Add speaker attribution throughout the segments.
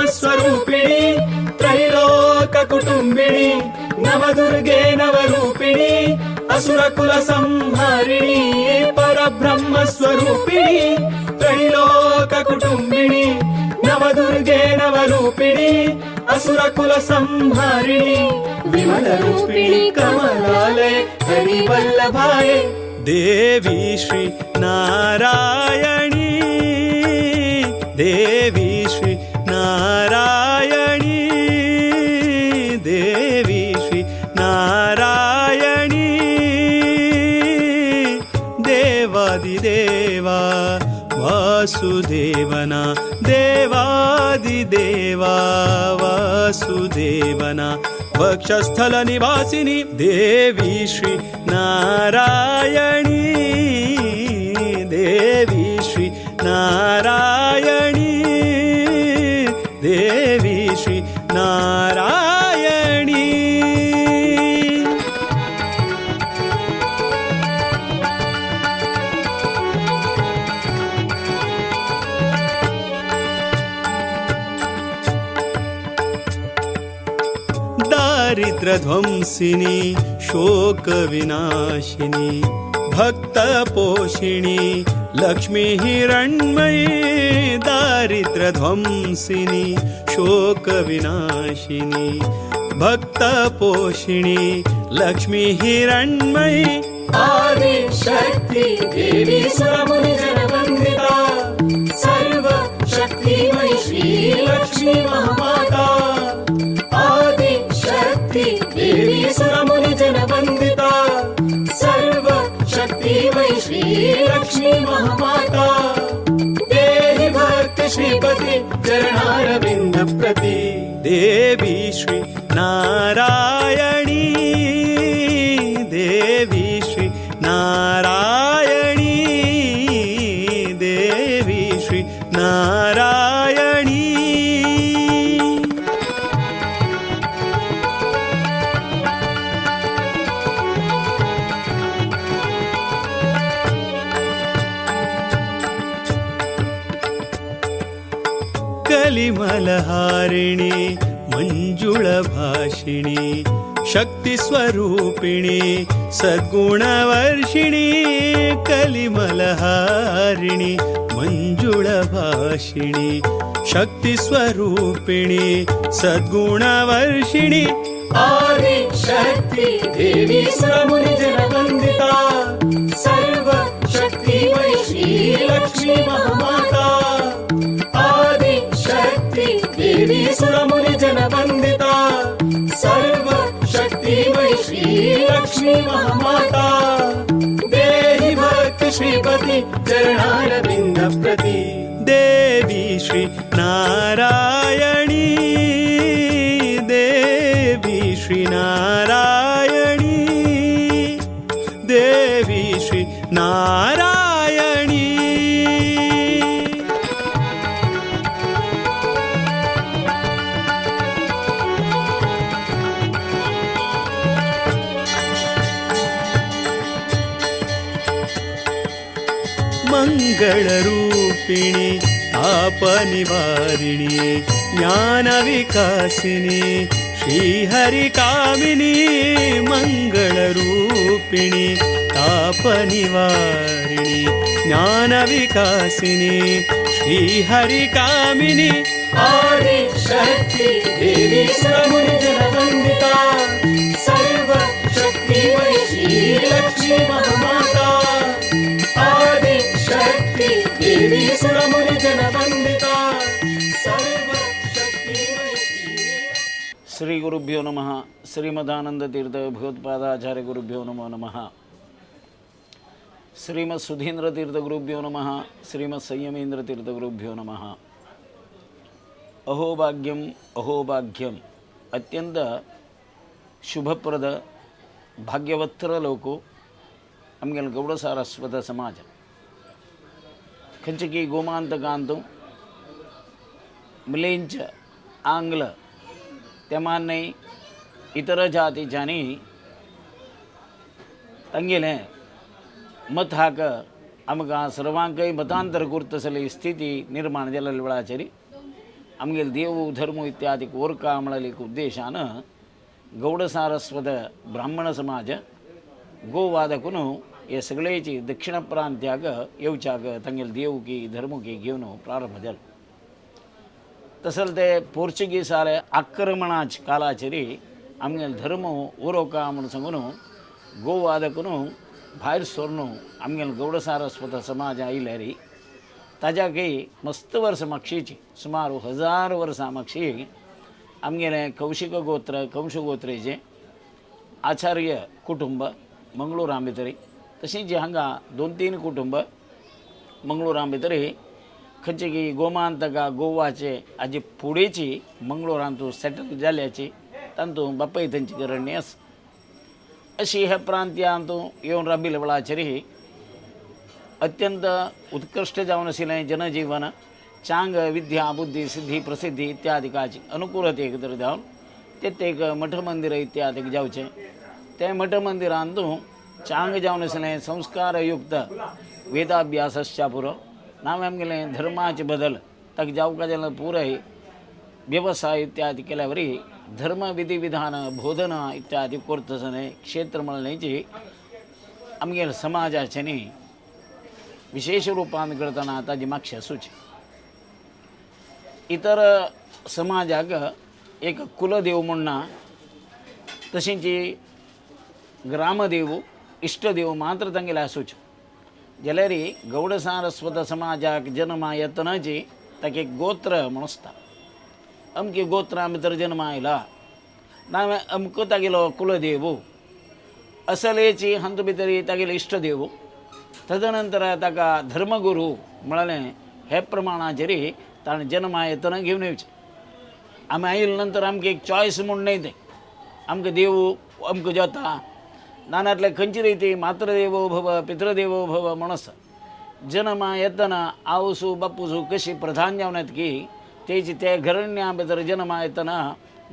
Speaker 1: परब्रह्मस्वरूपिणी त्रैलोककुटुम्बिनी नवदुर्गे नवरूपिणी असुरकुलसंहारिणी परब्रह्मस्वरूपिणी त्रैलोककुटुम्बिनी नवदुर्गे नवरूपिणी असुरकुलसंहारिणी विमलरूपिणी कमलालय हरिवल्लभाय देवी श्री नारायणी देवी श्री नारायणी देवी श्री नारायणी देवादिदेवा वासुदेवना देवादिदेवा वासुदेवना वक्षस्थल निवासिनी देवी श्री नारायणी देवी श्री नारायणी देवी श्री नारायणी दारिद्र्यध्वंसिनी शोकविनाशिनी भक्तपोषिणी लक्ष्मी हिरण्मयी दारिद्र्यध्वंसिनी शोकविनाशिनी भक्तपोषिणी लक्ष्मी हिरण्मयी आदिशक्ति देवी सुरमुनिजनवन्दिता सर्वशक्तिमयी श्री लक्ष्मी महामाता आदिशक्ति देवी सुरमुनिजनवन्दिता सर्वशक्तिमयी श्री लक्ष्मी महामाता देहि भक्ति श्रीपति चरणारविन्द प्रति देवी श्री नारायणी देवी श्री नारायणी देवी श्री नारायणी कलिमलहारिणी मंजुळभाषिणी शक्तिस्वरूपिणी सद्गुणवर्षिणी कलिमलहारिणी मंजुळभाषिणी शक्तिस्वरूपिणी सद्गुणवर्षिणी आदिशक्ति देवी सुरमुनिजनवन्दिता सर्वशक्तिमयी श्री लक्ष्मी महामाता आदिशक्ति देवी सुरमुनिजनवन्दिता सर्वशक्तिमयी श्री लक्ष्मी महामाता देहि भक्ति श्रीपति चरणारविन्द प्रति देवी श्री नारायणी देवी श्री नारायणी देवी श्री नारायणी मंगलरूपिणी तापनिवारिणी ज्ञानविकासिनी श्रीहरिकामिनी मंगलरूपिणी तापनिवारिणी ज्ञानविकासिनी श्रीहरिकामिनी आदिशक्ति देवी सुरमुनिजनवन्दिता सर्वशक्तिमयी श्री लक्ष्मी महामाता आदिशक्ति देवी सुरमुनिजनवन्दिता सर्वशक्तिमयी श्री गुरुभ्यो नमः श्रीमदानंद तीर्थ भगवत्पादाचार्य गुरुभ्यो नमो नमः श्रीमत् सुधींद्र तीर्थ गुरुभ्यो नमः श्रीमत् संयमेंद्र तीर्थ गुरुभ्यो नमः अहोभाग्यम अत्यंत शुभप्रद भाग्यवत्तर लोको आमगेल गौड सारस्वत समाज कंचकी गोमांतकांतम मिलेंच आंग्ल तेमान्नै इतर जाति जानी ತಂಗಿಲೆ ಮತ ಹಾಕ ಆಮಗ ಸರ್ವಾಂಕೈ ಮತಾಂತರ ಗುರುತಿಸಲಿ ಸ್ಥಿತಿ ನಿರ್ಮಾಣ ಜಲಲ್ವಳಾಚರಿ आमगेल देव धर्म इत्यादी ओरका मळलिक उद्देशानं गौड सारस्वत ब्राह्मण समाज ಗೋವಾದಕನು ಈ ಸಗಳೆಚಿ ದಕ್ಷಿಣ ಪ್ರಾಂತ್ಯಾಗ येवच्याग ತಂಗೆल देवकी धर्मकी घेऊन प्रारंभ झाला. तसल ते पोर्चुगीसाले आक्रमणाच कालाचेरी आमगेल धर्म ओरोका म्हणून सांगून गोवादकನು भायर सोडून आमगेल गौड सारस्वत समाज आयले री ताज्या काही मस्त वर्ष मागशीची सुमार 1000 वर्सां मागशी आमगेले कौशिक गोत्र कंश गोत्रेचे आचार्य कुटुंब मंगळूरां भितर तशींच हांगा 2-3 कुटुंब मंगळूरां भितर खंयचे की गोमांतका गोवाचे हाजे फुडेची मंगळूरांतू सेटल जाल्याची तांतू बापाय तांची करणी आसा. अशी ह्या प्रांत्यांतू येवन राबिल्ल्या वेळाचेर अत्यंत उत्कृश्ट जावन आशिल्लें जनजीवन चांग विद्या बुद्धी सिद्धी प्रसिद्धी इत्यादिकाची अनुकूलतेक तर जावन तेक मठ मंदिर इत्यादीक जावचें. ते मठ मंदिरांतू चांग जावन आशिल्लें संस्कारयुक्त वेदाभ्यासच्या पुरो नाव आमगेलें धर्माचे बदल ताका जावका जाल्यार पुराय व्यवसाय इत्यादी केल्या वरी धर्म विधी विधान बोधना इत्यादी करतसने क्षेत्र म्हणण्याची आमगेल समाजाचे न्ही विशेष रूपान करतना ताजी मागशें सूच. इतर समाजाक एक कुलदेव म्हणना तशींच ग्रामदेव इष्टदेव मात्र तांगेले आसूच. जाल्यार गौड सारस्वत समाजाक जन्मा येतनाची ताका एक गोत्र म्हूण आसता. अमके गोत्रां भितर जन्म आयला नाव अमको तागेलो कुलदेव असलेची हंत भितर तागेलो इष्टदेव तदनंतर ताका धर्मगुरू म्हळें हे प्रमाणाचेर ताणें जन्मा येतना घेवन येवचें. आमी आयिल्ले नंतर आमकां एक चॉयस म्हूण न्ही तें आमकां देव अमको जाता नानातले खंयची रीती मातृदेवो भव पितृदेवो भव म्हूण आसा. जन्मा येतना आवसू बापूसू कशी प्रधान जावन येता की तेची ते घरण्या भितर जन्मा येतना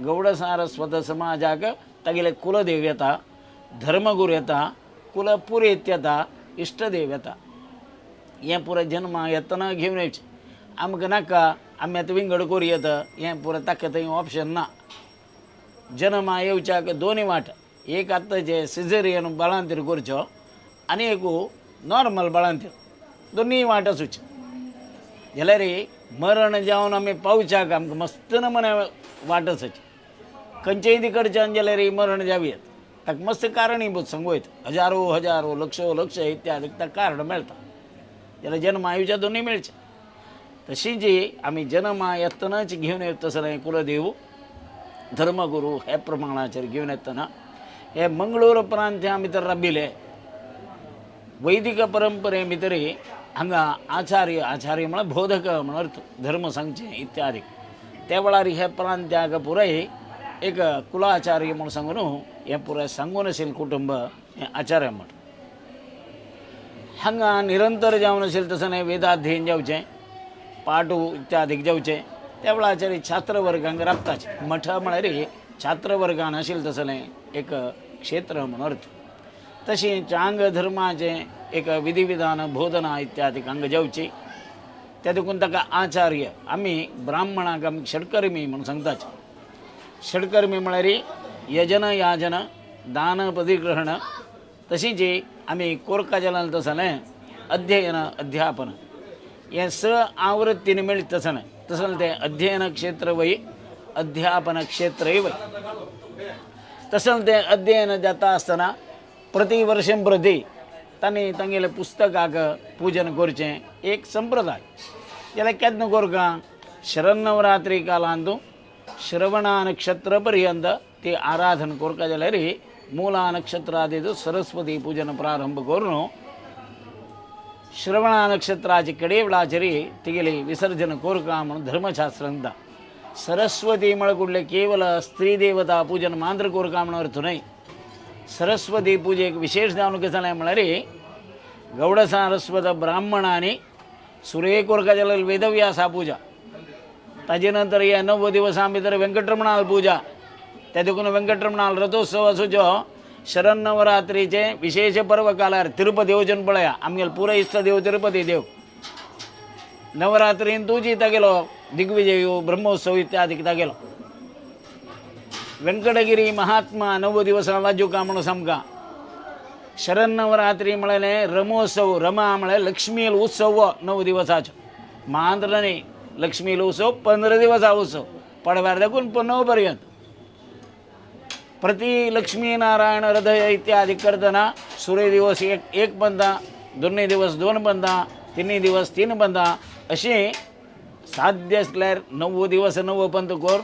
Speaker 1: गौड सारस्वत समाजाक तागेले कुलदेव येता धर्मगुरू येता कुलपुरेत येता इष्टदेव येता. हें पुरो जन्मा येतना घेवन येवचें. आमकां नाका आमी आतां विंगड करूं येता हें पुरो ताका थंय ऑप्शन ना. जन्मा येवच्याक दोनी वाट एक आतांचे सिझेरियन बाळांतीर करच्यो आनी एक नॉर्मल बाळांतीर दोनी वाट आसूच. जाल्यार मरण जावन आमी पावच्याक आमकां मस्त नमुने वाट आसाची. खंयचेय तिकडच्यान जाल्यार मरण जावयेत ताका मस्त कारणीभूत सांगूं वयता. हजारो लक्ष इत्यादी ताका कारण मेळटा. जाल्यार जन्मा येवच्या दोनी मेळचे. तशींच आमी जन्मा येतनाच घेवन येतसर कुलदेव धर्मगुरू हे प्रमाणाचेर घेवन येतना हे मंगळूर प्रांत्या भितर राबिल्ले वैदिक परंपरे भितर हांगा आचार्य म्हळ्यार बोधक म्हण अर्थ धर्म सांगचे इत्यादी. त्या वेळार हे प्रांत्याक पुराय एक कुलाचार्य म्हूण सांगून हें पुराय सांगून आशिल्लें कुटुंब हें आचार्य मठ. हांगा निरंतर जावन आशिल्लें तसलें वेदाध्ययन जावचें पाठ इत्यादीक जावचें. त्या वेळाचेर छात्र वर्गांक राबताचें. मठ म्हळ्यार छात्र वर्गान आशिल्लें तसलें एक क्षेत्र म्हूण अर्थ. तशी चांग धर्माचें एक विधी विधान बोधना इत्यादीक हांगा जावची. त्या देखून ताका आचार्य आमी ब्राह्मणाक आमी षडकर्मी म्हूण सांगताचे. षडकर्मी म्हळ्यार यजन याजन दान पदिग्रहण तशींच आमी कोरका जाल्यार तसलें अध्ययन अध्यापन हें स आवृत्तीन मेळटा तसलें तें अध्ययन क्षेत्र वय अध्यापन क्षेत्रय वय. तसलें तें अध्ययन जाता आसतना प्रति वर्षं प्रति तांणी तांगेले पुस्तकाक पूजन करचें एक संप्रदाय. जाल्यार केन्ना कोरका शरन्नवरात्री कालांतू श्रवणा नक्षत्र पर्यंत ती आराधन कोरका जाल्यार मूला नक्षत्रादीचो सरस्वती पूजन प्रारंभ करून श्रवणा नक्षत्राचे कडे वेळाचेर तिगेली विसर्जन कोरका म्हणून धर्मशास्त्र सांगता. सरस्वती म्हळ्यार कुठले केवल स्त्री देवता पूजन मात्र कोरका म्हणून अर्थ न्हय. सरस्वती पूजेक विशेष जावन कशें जालें म्हळ्यार गौड सारस्वत ब्राह्मणांनी सुरे कोरका जाल्यार वेदव्यासा पूजा ताजे नंतर हे 9 दिवसां भितर वेंकटरमणाल पूजा. त्या देखून वेंकटरमणाल रथोत्सव आसूच्यो शरन्नवरात्रीचे विशेष पर्व कालार तिरुपती येवचें पळया आमगेले पुरो इश्ट देव तिरुपती देव नवरात्रीन तुजी तागेलो दिग्विजय ब्रह्मोत्सव इत्यादी तागेलो वेंकटगिरी महात्मा 9 दिवस वाजू का म्हणून समका शरन्नवरात्री म्हळेले रमोत्सव रमा म्हळे लक्ष्मी उत्सव 9 दिवसाचो महांद्रने लक्ष्मी उत्सव 15 दिवस उत्सव पडव्यार देखून 9 पर्यंत प्रति लक्ष्मी नारायण हृदय इत्यादी करतना सूर्य दिवस एक बंदा 2 दिवस 2 बंदा 3 दिवस 3 बंदा अशी साध्य असल्यार 9 दिवस 9 पंत कोर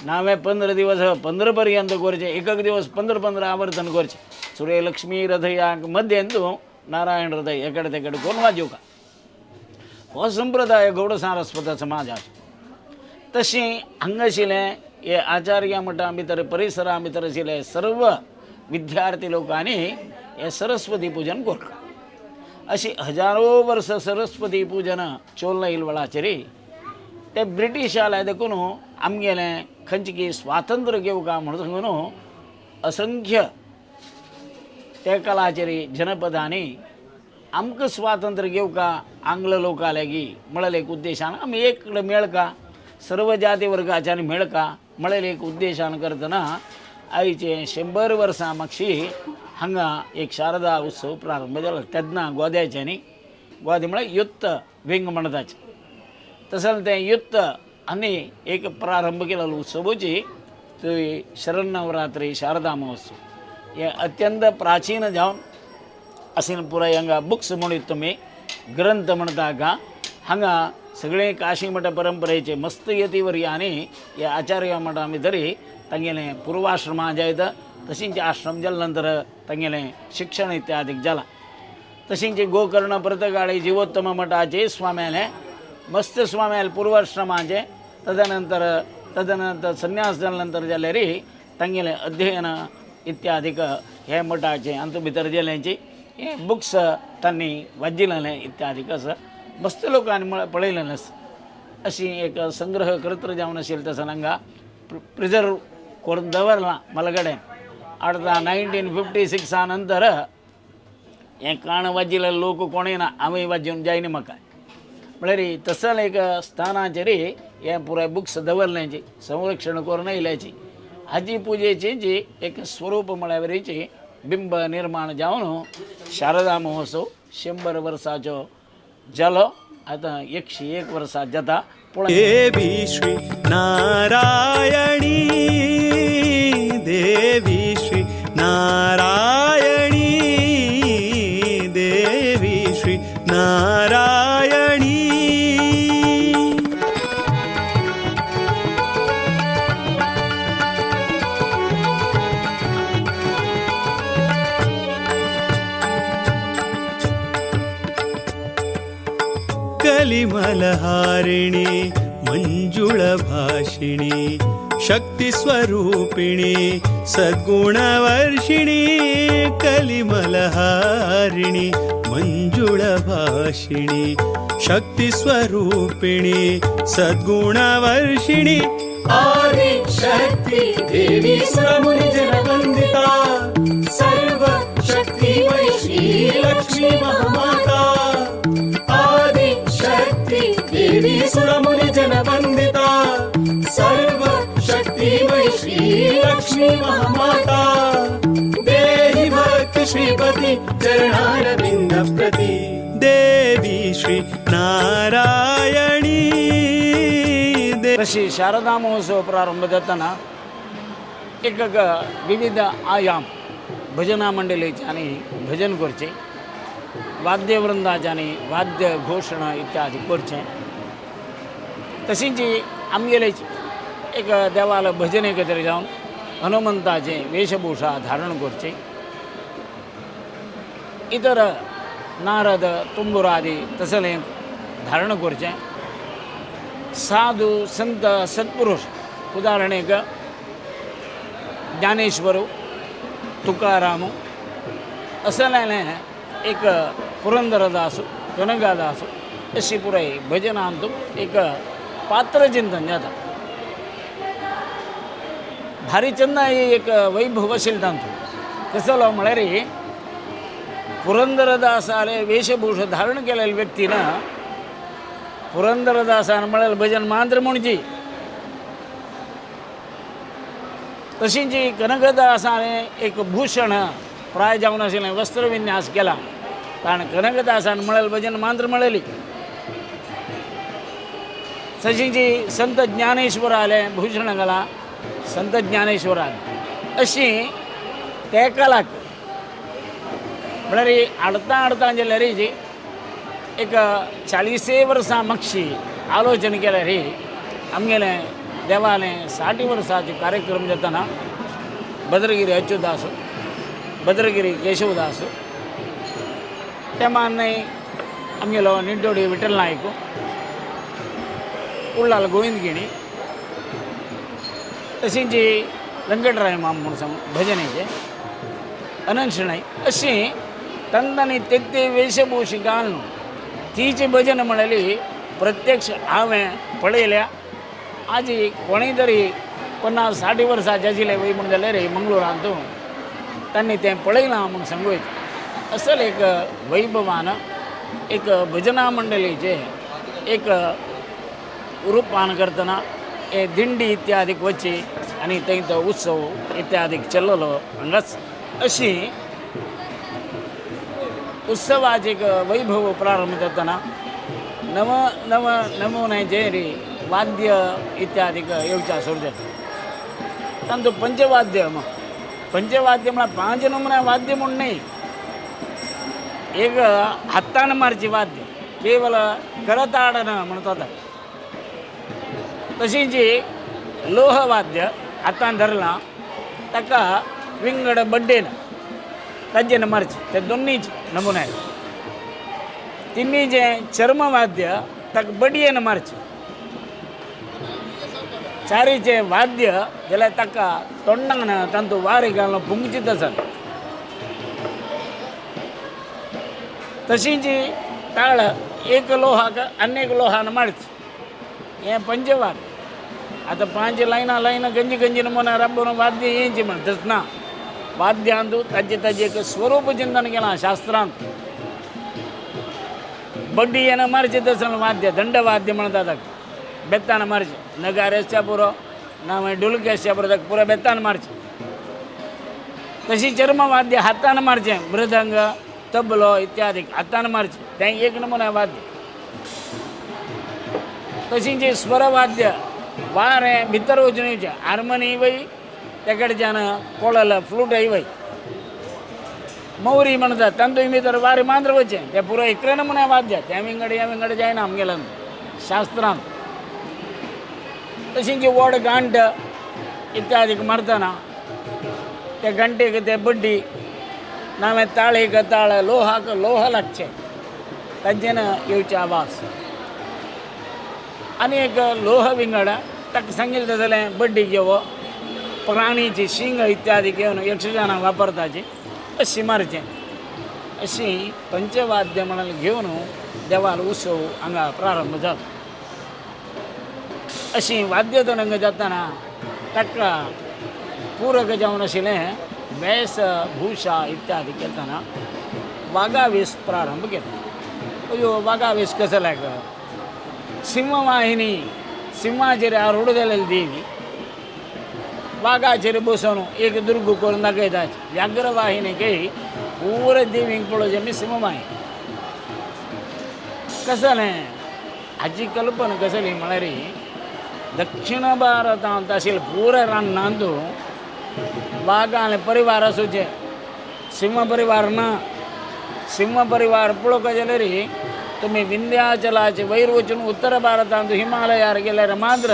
Speaker 1: नावे 15 दिवस 15 पर्यंत करचे एक दिवस 15 आवर्तन करचे सूर्य लक्ष्मी हृदया मध्ये नारायण हृदय एकडे तेकडे कोण वाजू का हो संप्रदाय गौड सारस्वत समाजाचो तशी हांगाशिले हे आचार्य मठा भितर परिसरा भितर आशिल्ले सर्व विद्यार्थी लोकांनी हे सरस्वती पूजन करता अशी हजारो वर्ष सरस्वती पूजन चोलना इल्वळाचेरी ते ब्रिटीश आले देखून आमगेले खंयची स्वातंत्र्य घेवका म्हणून सांगून असंख्य त्या काळाचेरी जनपदांनी आमकां स्वातंत्र्य घेवका आंग्ल लोकां लागीं म्हळें एक उद्देशान आमी एक कडेन मेळका सर्व जाती वर्गाच्यांनी मेळका म्हळें एक उद्देशान करतना आयचे 100 वर्सां मागशी हांगा एक शारदा उत्सव प्रारंभ जालो तेन्ना गोद्याचे न्ही गोदे म्हळ्यार युत्त विंग म्हणटाचे तसले तें युत्त आनी एक प्रारंभ केलेलो उत्सवाची ती शरन्नवरात्री शारदा महोत्सव हे अत्यंत प्राचीन जावन असेल पुराय हांगा बुक्स म्हणीत तुमी ग्रंथ म्हणटा का हांगा सगळे काशी मठ परंपरेचे मस्त यतीवर्यांनी हे आचार्य मठा भितरी तांगेलें पूर्वाश्रमां जायत तशींच आश्रम जाले नंतर तांगेलें शिक्षण इत्यादीक जाला तशींच गोकर्ण प्रतगाळी जीवोत्तम मठाचे स्वाम्याले मस्त स्वाम्याले पूर्वाश्रमाचे तदनंतर संन्यास जाले नंतर जाल्यार तांगेलें अध्ययन इत्यादीक हे मठाचे अंत भितर गेल्यांची हे बुक्स तांणी वाजिल्ले इत्यादीक असं मस्त लोकांनी पळयलेलें अशी एक संग्रह करत्र जावन आशिल्ले तसं हांगा प्रिजर्व करून दवरलां मलगडे आता 1956 नंतर हे काण वाजिल्ले लोक कोणूय ना हांवें वाजोवन जायना म्हाका म्हळ्यार तसले एक स्थानाचेर हे पुराय बुक्स दवरल्याची संरक्षण करून येयल्याची हाजी पुजेची जी एक स्वरूप म्हळ्यार बिंब निर्माण जावन शारदा महोत्सव 100 वर्साचो जालो आता 101 वर्सां जाता
Speaker 2: देवी श्री नारायणी देवी श्री नारायणी देवी श्री नारायणी कलिमलहारिणी मंजुळभाषिणी शक्तिस्वरूपिणी सद्गुणवर्षिणी कलिमलहारिणी मंजुळभाषिणी शक्तिस्वरूपिणी सद्गुणवर्षिणी आदिशक्ति देवी सुरमुनिजनवन्दिता सर्व शक्तिमयी श्री लक्ष्मी महामाता देवी सुरमुनिजनवन्दिता सर्व शक्तिमयी श्री लक्ष्मी महामाता देहि भक्ति श्रीपति चरणारविंद प्रति देवी श्री नारायणी
Speaker 1: तशी शारदा महोत्सव प्रारंभ जाताना एक विविध आयाम भजना मंडळीचे आणि भजन करचे वाद्यवृंदाच्यानी वाद्य घोषण इत्यादी करचे तशींच आमगेले एक देवाला भजन एकत्र जावन हनुमंताचे वेशभूषा धारण करचे इतर नारद तुंबुरादी तसले धारण करचे साधू संत सत्पुरुष उदाहरणेक ज्ञानेश्वर तुकाराम असलेले एक पुरंदरदास कनकादास अशी पुराय भजनांतू एक पात्र चिंतन जाता भारी चंद एक वैभवशील तांतू कसलो म्हळ्यार पुरंदरदासाले वेशभूष धारण केलेल्या व्यक्तीनं पुरंदरदासान म्हळेल भजन मात्र म्हणची तशी जी कनकदासाने एक भूषण प्राय जावन आशिल्लें वस्त्रविन्यास केला कारण कनकदासान म्हळेल भजन मात्र म्हळेली तशी जी संत ज्ञानेश्वराले भूषण घाला संत ज्ञानेश्वरान अशी ते कलाक म्हळ्यार आडता जाल्यार जी एक 40 वर्सां मागशी आलोचना केल्यार रे आमगेलें देवालें 60 वर्सांचे कार्यक्रम जाताना भद्रगिरी अच्युतदास भद्रगिरी केशवदास तेमान्नी आमगेलो निड्डोडी विठ्ठल नायक उल्लाल गोविंदगिणी तशी जी व्यंकटराय माम म्हूण सांग भजनेचे अनंत शणै अशी तंदांनी ते वेशभूषी घालून ती जी भजन म्हणली प्रत्यक्ष हांवें पळयल्या आजी कोणी तरी 50-60 वर्सां जाजिले वय म्हूण जाल्यार मंगळुरांत तांणी तें पळयलां म्हूण सांगूत असल एक वैभवान एक भजना मंडळीचे एक रूपान करतना हे दिंडी इत्यादीक वची आनी थंय तो उत्सव इत्यादीक चल्ललो हांगाच अशी उत्सवाचे एक वैभव प्रारंभ जातना नमुन्याचे वाद्य इत्यादीक येवच्या सोडचे तांचो पंचवाद्य म्हळ्यार 5 नमुन्या वाद्य म्हूण न्ही एक हातान मारची वाद्य केवल करताडन म्हणटा तशी जी लोहवाद्य हातान धरलां ताका विंगड बड्डेन ताजेन मारची ते दोनीच नमुने तिनी जे चर्मवाद्य ताका बडयेन मारची चारीचे वाद्य जाल्यार ताका तोंडान तांतू वारी घालून पुंगचीत आसत तशी जी ताळ एक लोहाक अनेक लोहान मारची हें पंचवाद्य आतां 5 लायना गंजी नमुना रब्बून वाद्य येयची म्हण तस ना वाद्यांत ताजें एक स्वरूप चिंतन केलां शास्त्रांत बड्डयेन मारचें तसलें वाद्य दंडवाद्य म्हणटा ताका बेतान मारचें नगार आसच्या पुरो ना मागीर ढोलकी आसच्या पुरो ताका पुरो बेतान मारचें तशी चर्मवाद्य हातान मारचें मृदंग तबलो इत्यादी हातान मारचें तें एक नमुना वाद्य तशी जी स्वरवाद्य वारें भितर वचून येवचें हार्मोनी वय ते कडच्यान कोळल फ्लूट वय मौरी म्हणटात तांतूय भितर वारें मात्र वचें तें पुरो इकरे नमुन्या वाद्य तें विंगड जायना आमगेल्यान शास्त्रांत तशी जी व्हड घंट इत्यादीक मारतना त्या घंटेक ते बड्डी नामे ताळेक ताळ लोहाक लोह लागचें तांचेन येवचे आवाज आनी एक लोह विंगड ताका सांगिल्लें जाल्यार बड्डी घेवप प्राणीची शिंग इत्यादी घेवन यक्षगानां वापरताची अशी मारचें अशी पंचवाद्य म्हणून घेवन देवाल उत्सव हांगा प्रारंभ जालो अशी वाद्यतरंग जातना ताका पूरक जावन आशिल्लें वेशभूषा इत्यादी करतना वाघावेश प्रारंभ केलो अयो वाघावेश कसो लागलो सिंहवाहिनी सिंहाचेर आरूढ जालेली देवी वाघाचेर बसून एक दुर्ग करून दाखयता व्याघ्रवाहिनीकय पूर देवीक पळोवचें आमी सिंहवाहिनी कसलें हाची कल्पना कसली म्हळ्यार दक्षिण भारतांत आशिल्ले पुराय रानांत वाघाले परिवार आसूचे सिंह परिवार ना सिंह परिवार पळोवपाक जाल्यार तुमी विंध्याचलाचे वयर वचून उत्तर भारतांत हिमालयार गेल्यार मात्र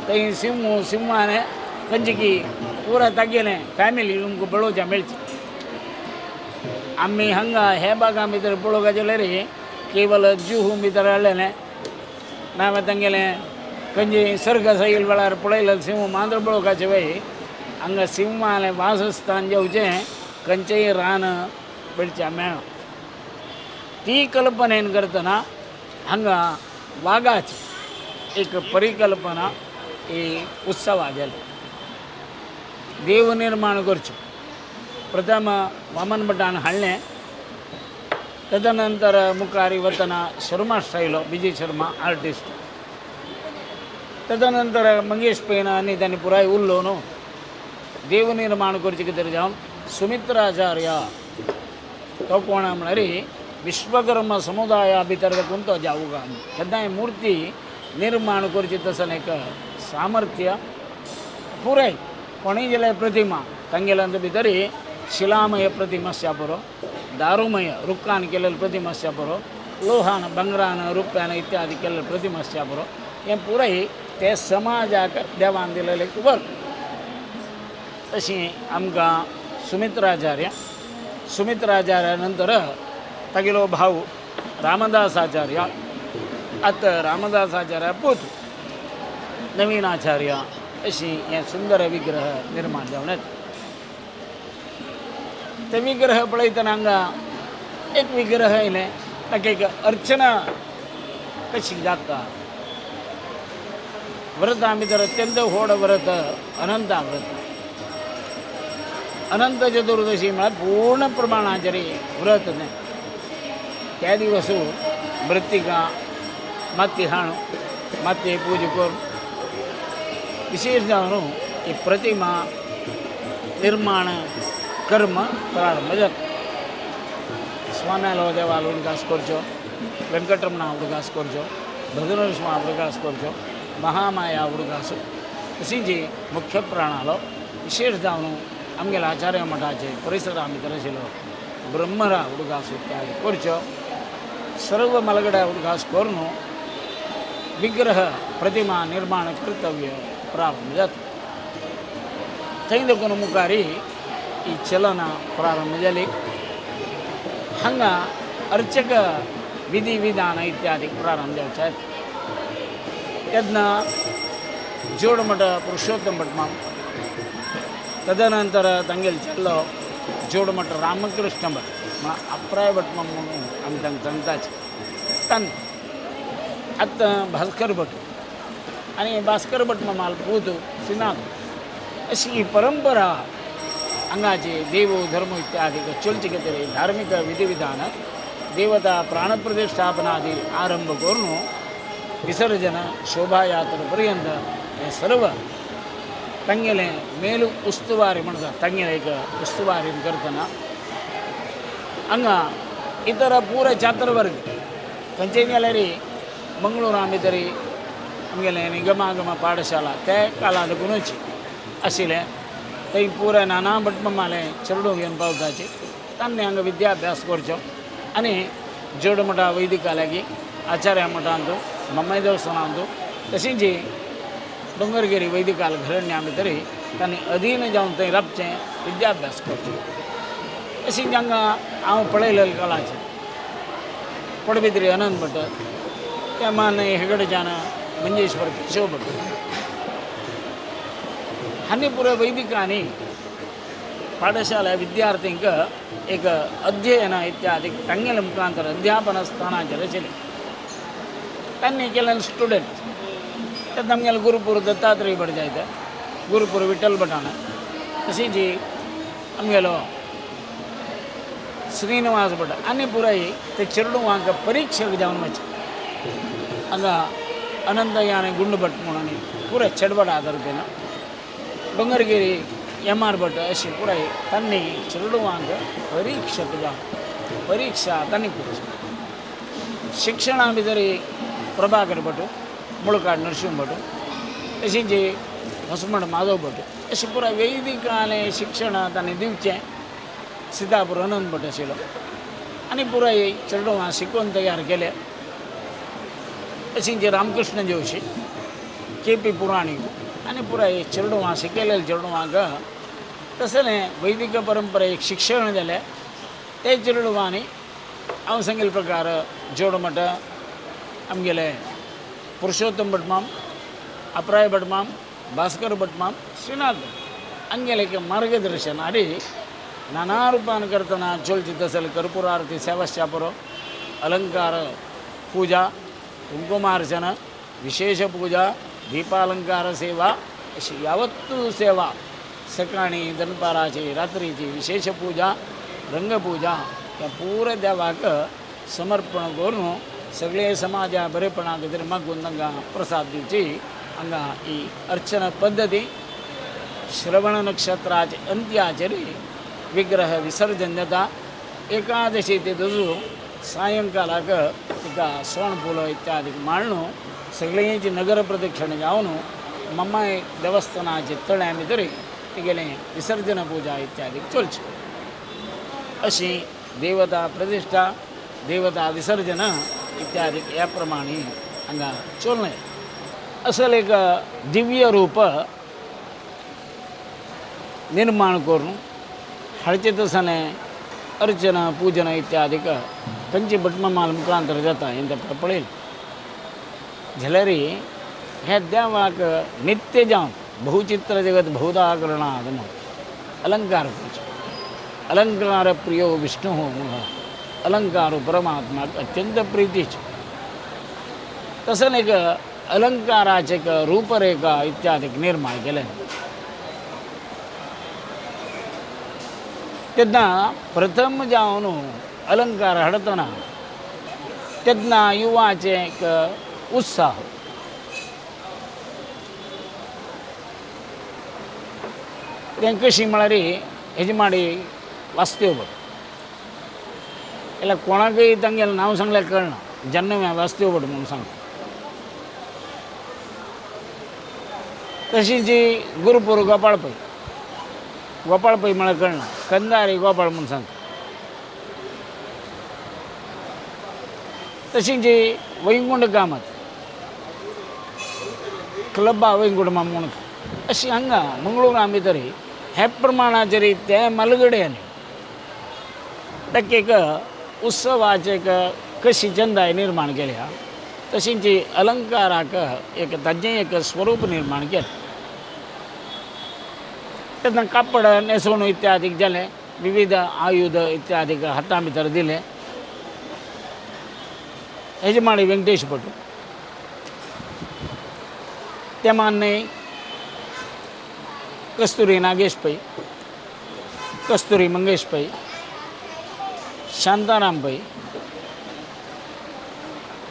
Speaker 1: थंय सिंहाने खंयची पुराय तागेलें फॅमिली तुमकां पळोवचें मेळचें आमी हांगा हे भागा भितर पळोवपाक जाल्यार केवल जुहू भितर हाडलेलें ना तांगेलें खंयची सर्ग सैल वेळार पळयलें सिंह मात्र पळोवपाचें वय हांगा सिंहालें वासस्थान जेवचें खंयचेय रान पळचें मेळना ती कल्पनेन करतना हांगा वाघाची एक परिकल्पना ही उत्सवा गेली देव निर्माण करचें प्रथम वामन भटान हाडलें तदनंतर मुखारी वतन शर्मा स्टाईलो विजय शर्मा आर्टिस्ट तदनंतर मंगेश पेन आणि त्यांनी पुराय उरलो देव निर्माण करचे तरी जावन सुमित्राचार्य तो कोण म्हणणारी विश्वकर्म समुदाया भितर कोणतो जाऊगा केन्नाय मूर्ती निर्माण करची तसं एक सामर्थ्य पुराय कोणी गेले प्रतिमा ತಂಗೆಲಂದ भितरी शिलामय प्रतिमास्या बरो दारूमय रुक्कान केलेलं प्रतिमास्या बरो लोहान बंगरान रुप्यान इत्यादी केलेलं प्रतिमास्या बरो हे पुराय ते समाजाक देवान दिलेले वर तशी आमकां सुमित्राचार्य नंतर तागेलो भाव रामदासाचार्य आत रामदासाचार्य पूत नवीनाचार्य अशी हे सुंदर विग्रह निर्माण जावन येता ते विग्रह पळयतना हांगा एक विग्रह येयलें ताका एक अर्चना कशी जाता व्रतां भितर अत्यंत व्हड व्रत अनंता व्रत अनंत चतुर्दशी म्हळ्यार पूर्ण प्रमाणाचेर व्रत न्ही त्या दिवस मृत्तिका माती हाडून मातये पूजा करून विशेष जावन ही प्रतिमा निर्माण कर्म प्रारंभ जाता स्वाम्यालो देवालो उदकास करच्यो वेंकटरमणा उदकास करच्यो भद्रनरसिंहा उदकास करच्यो महामाया उदकास अशी जी मुख्य प्राणालो विशेष जावन आमगेल्या आचार्य मठाचे परिसरा भितर आशिल्लो ब्रह्मरा उदकास इत्यादी करच्यो सर्व मलगड्या उदकास करून विग्रह प्रतिमा निर्माण कर्तव्य प्रारंभ जाता थंय देखून मुखारी ही चलना प्रारंभ जाली हांगा अर्चक विधी विधान इत्यादी प्रारंभ जावचे आहेत तेन्ना जोडमठ पुरुषोत्तम भटमाम तदनंतर तांगेल चल्लो जोडमठ रामकृष्ण भट अप्राय भटमाम म्हणून आमी तांकां सांगताचे तान आतां भास्कर भट आणि भास्कर भट मामाल पूत सिनाद अशी ही परंपरा हांगाची देव धर्म इत्यादी चलचे तरी धार्मिक विधिविधान देवता प्राणप्रतिष्ठापनादी आरंभ करून विसर्जन शोभायात्रे पर्यंत हे सर्व तांगेले मेलू उस्तुवारी म्हणटा तांगेले एक उस्तुवारी करतना हांगा इतर पुरे छात्रवर्ग खंयचे गेल्यार मंगळूरा भितरी आमगेले निगमागम पाठशाला ते काला लागूनच आशिल्लें थंय पुराय नाना भटमामाले चेडूं घेवन पावताचे तांणी हांगा विद्याभ्यास करचो आनी जोडमठा वैदिकाल्यागी आचार्य मठांतू मम्माई देवस्थानांतू तशीं जी डोंगरगिरी वैदिकाल घराण्या भितरी तांणी अधीन जावन थंय राबचें विद्याभ्यास करचो अशीं हांगा हांव पळयलेलें काळाचें पडबिद्री अनंत भट त्या मान हेगडेच्यान मंजेश्वर केशव भट हांणी पुराय वैदिकांनी पाठशाला विद्यार्थींक एक अध्ययन इत्यादी तांगेले मुखांतर अध्यापन स्थानाचेर आशिल्लें तांणी केलें स्टुडंट ते आमगेले गुरुपूर दत्तात्रेय भट जायते गुरुपूर विठ्ठल भटान अशी जी आमगेलो श्रीनिवास भट आनी पुराय ते चेडूंक परिक्षक जावन वचे हांगा अनंतयान गुंड भट म्हणून पुराय चेडबड आदरतेन डोंगरगिरी एम.आर. भट अशी पुराय तांणी चेडूंक परिक्षक जावन परिक्षा तांणी करची शिक्षणा भितर प्रभाकर भट मुळकाड नरसिंह भट अशी जी हसमण माधव भट अशी पुराय वैदिकालें शिक्षण तांणी दिवचें सितापूर अनंत भट आशिल्लो आनी पुराय चेडूंक शिकोवन तयार केले अशी जी रामकृष्ण जोशी के.पी. पुराणीक आनी पुराय चेडूंक शिकयलेले चेडूंक तसलें वैदिक परंपरेक शिक्षण जालें ते चेडूंकांनी हांव सांगिल्ले प्रकार जोडमठ आमगेले पुरुषोत्तम भटमाम अप्राय भटमाम भास्कर भटमाम श्रीनाथ भट हांगेले एक मार्गदर्शन आनी नाना रूपान करतना चलची तसले कर्पूर आरती सेवाश्यापुरो अलंकार पूजा कुंकुमार्चन विशेष पूजा दीपालंकार सेवा अशी यावत्तू सेवा सकाळी दनपाराची रात्रीची विशेष पूजा रंगपूजा या पूर्ण देवाक समर्पण करून सगळे समाजा बरेपणाक धर्माक तांकां प्रसाद दिवची हांगा ही अर्चना पद्दती श्रवण नक्षत्राचे अंत्याचेरी विग्रह विसर्जन जाता एकादशी ते दोजू सायंकालाक तिका सोण फुलो इत्यादी मांडून सगळींची नगर प्रदक्षिण जावन मम्माय देवस्थानाचे तळ्या भितर तिगेले विसर्जन पूजा इत्यादी चलची अशी देवता प्रतिष्ठा देवता विसर्जन इत्यादी ह्या प्रमाणे हांगा चललें असल एक दिव्य रूप निर्माण करून हाडचे तसाने अर्चना पूजन इत्यादीक खंयची भटमाल मुखांतर जाता हें तें पळयलें जाल्यार ह्या देवाक नित्य जावन बहुचित्र जगत बहुधा करणात म्हणून अलंकार करचे अलंकार प्रियो विष्णू म्हणून अलंकार परमात्माक अत्यंत प्रितीचे तसं एक अलंकाराचे एक रूपरेखा इत्यादीक निर्माण केलें तेन्ना प्रथम जावन अलंकार हाडतना तेन्ना युवाचे एक उत्साह तें कशी म्हळ्यार हेजी माडी वाचत्यो भट जाल्यार कोणाकय तांगेलें नांव सांगल्यार कळना जेन्ना वाचत्यो भट म्हणून सांगता तशी जी गुरुपूर गोपाळ पै म्हळ्यार कळना कंदारी गोपाळ म्हणून सांगता तशी जी वैकुंठ कामत क्लब्बा वैकुंठ म्हणून अशी हांगा मंगळूरा भितर हे प्रमाणाचेर ते मलगड्यान ताका एक उत्सवाचे एक कशी चंदाय निर्माण केल्या तशींची अलंकाराक एक ताजें एक स्वरूप निर्माण केलें तेन्ना कापड न्हेसोवन इत्यादीक जालें विविध आयुध इत्यादीक हातां भितर दिले हेजे माडी वेंकटेश भट ते मान्य कस्तुरी नागेश पै कस्तुरी मंगेश पै शांताराम पै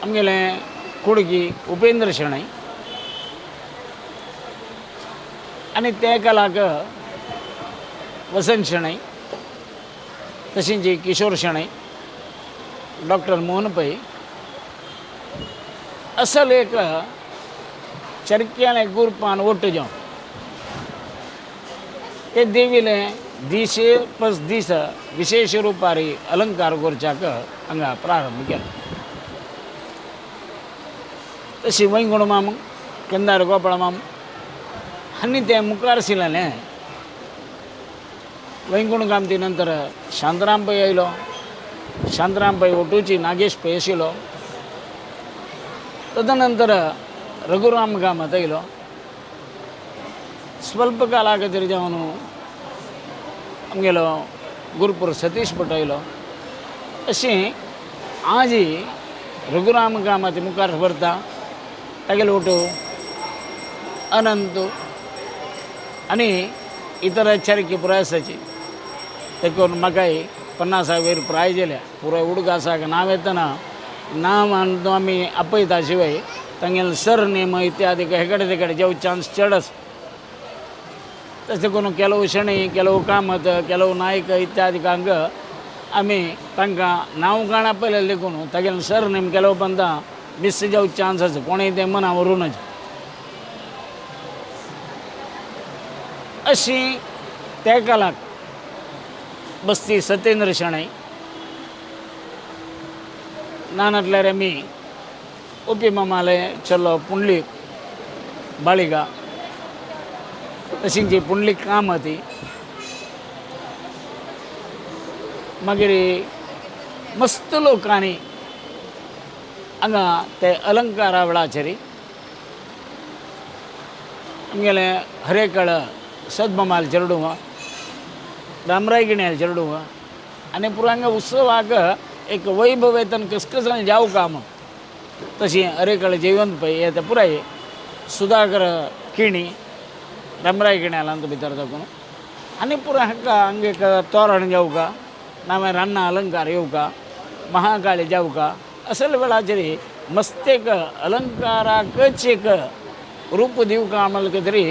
Speaker 1: आमगेले कुडगी उपेंद्र शेणै आनी ते कलाक वसंत शेणै तशींच किशोर शेणै डॉक्टर मोहन पै असल एक चरक्याले ग्रुपान ओट्ट जावन ते देवीले दिशे प्लस दीस विशेष रुपारी अलंकार करच्याक हांगा प्रारंभ केलो तशी वैकुंठ माम केंदार गोपाळ माम हांणी तें मुखार सिलेलें वैकुंठ कामती नंतर शांताराम पै आयलो शांताराम पै ओटूची नागेश पै आशिल्लो तदनंतर रघुराम कामत आयलो स्वल्प काला खातीर जावन आमगेलो गुरुपूर सतीश भट आयलो अशें आजी रघुराम कामत मुखार व्हरता तागेलो ओटो अनंत आनी इतर चरकी पुराय आसाची ते करून म्हाकाय 50,000 प्रायज येल्या पुराय उडगासाक नांव येतना नांव आमी आपयता शिवाय तांगेले सर नेम इत्यादी हेकडे तेकडे जेव चान्स चडस तशें करून ಕೆಲವು शणी ಕೆಲವು कामत ಕೆಲವು नायक इत्यादी हांग आमी तांकां नांव गाण आपयलें लेखून तागेलें सर नेम ಕೆಲವು ಬಂದ मिस जावं चान्स आसा कोणेय तें मना व्हरूनच अशी त्या कालाक बस्ती सत्येंद्र शेणै नानांतल्यार आमी ओपी मामाले चलो पुंडलीक बाळिगा तशींच पुंडलीक कामती मागीर मस्त लोकांनी हांगा ते अलंकारा वेळाचेर आमगेले हरेकळ सदमामाल चेरडू रामराय गिण्याल चेरडू आनी पुरो हांगा उत्सवाक एक वैभवेतन कसकसान जाव काम तशी हरेकळ जयवंत पै हे ते पुराय सुधाकर खिणी रामराय गिण्यालांत भितर दाखोवन आनी पुरो हाका हांगा एक तोरण येवका नाव्या रान्ना अलंकार येवका महाकाळी जाऊ का असल वेळाचेरी मस्त एक अलंकाराकच एक रूप दिव का म्हणलं तरी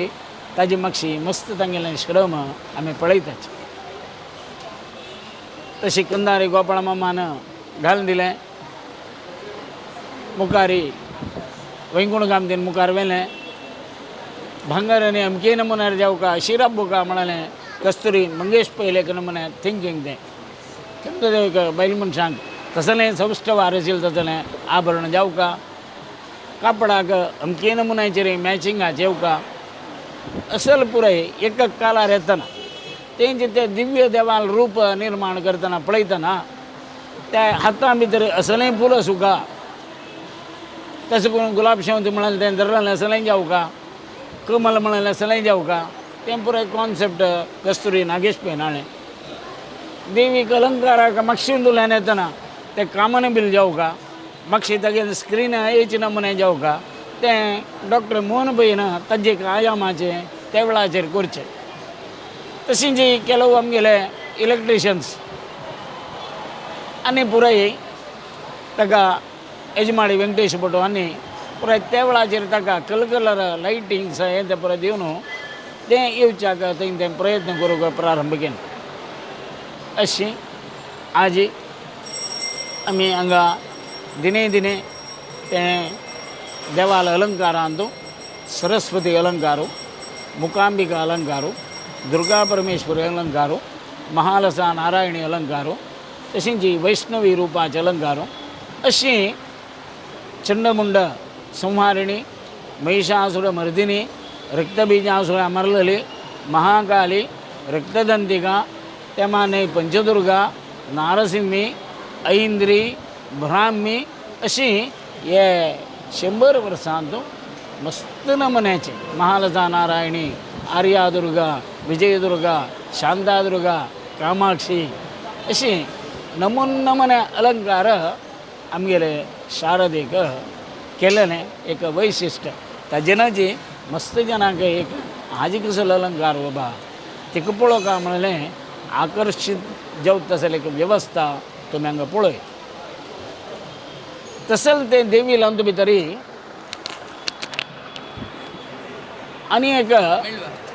Speaker 1: ताजी मागशी मस्त तांगेले श्रम आम्ही पळयताच. तशी कंदारी गोपाळ मामान घालून दिलें मुखारी वैकुंठ गामदीन मुखार वेलें भांगरांनी अमके नमुन्यार जाऊ का शिराब बुका म्हणालें कस्तुरी मंगेश पयले नमुने थिंकींग तें केन्ना एक बैल मनशांक तसलें सौश्ठव आरशील तसलें आभरण जाऊ का कापडाक अमके नमुन्याचेर मॅचिंगाचे येऊ का असल पुराय एक कालार येतना तेंचे ते दिव्य देवाल रूप निर्माण करतना पळयतना त्या हातां भितर असलें फुलां सुका तशें करून गुलाब शेवंती म्हणालें तें धरलें असलें जाऊ का कमल म्हणालें असलें जाऊ का तें पुराय कॉन्सेप्ट कस्तुरी नागेश पळय हाडलें. देवीक अलंकाराक मातशें दुल्यान येतना तें कामन बील जाऊ का मातशें तागे स्क्रीन एच नमुने जाऊ का तें डॉक्टर मोहन भैन ताजे आयामाचे त्या वेळाचेर करचें. तशीं जी केलो आमगेले इलेक्ट्रिशियन्स आनी पुराय ताका यजमाडी वेंकटेश भटो आनी पुराय त्या वेळाचेर ताका कलर लायटिंग्स हें तें पुराय दिवन तें येवच्याक थंय तें प्रयत्न करूंक प्रारंभ केलो. अशी आज आमी हांगा दिने दिने तें देवाल अलंकारांतू सरस्वती अलंकारू मुकांबिका अलंकारू दुर्गा परमेश्वरी अलंकारू महालसा नारायणी अलंकारू तशीं जी वैष्णवी रूपाचे अलंकारू अशी चंडमुंड संहारिणी महिषासुर मर्दिनी रक्तबीजासुर मरलली महाकाली रक्तदंतिका तेमाने पंचदुर्गा नारसिंही ऐंद्री ब्राह्मी अशी हे 100 वर्सांतू मस्त नमुन्याचे महालसा नारायणी आर्यादुर्गा विजयदुर्गा शांतादुर्गा कामाक्षी अशी नमुने अलंकार आमगेले शारदेक केलेलें एक वैशिश्ट ताजेनाची मस्त जनाक एक हाजी कसलो अलंकार बाबा तिका पळोवका म्हणलें आकर्षित जावं तसले एक व्यवस्था तुमी हांगा पळय. तसल ते देवी लावन भितरी आनी एक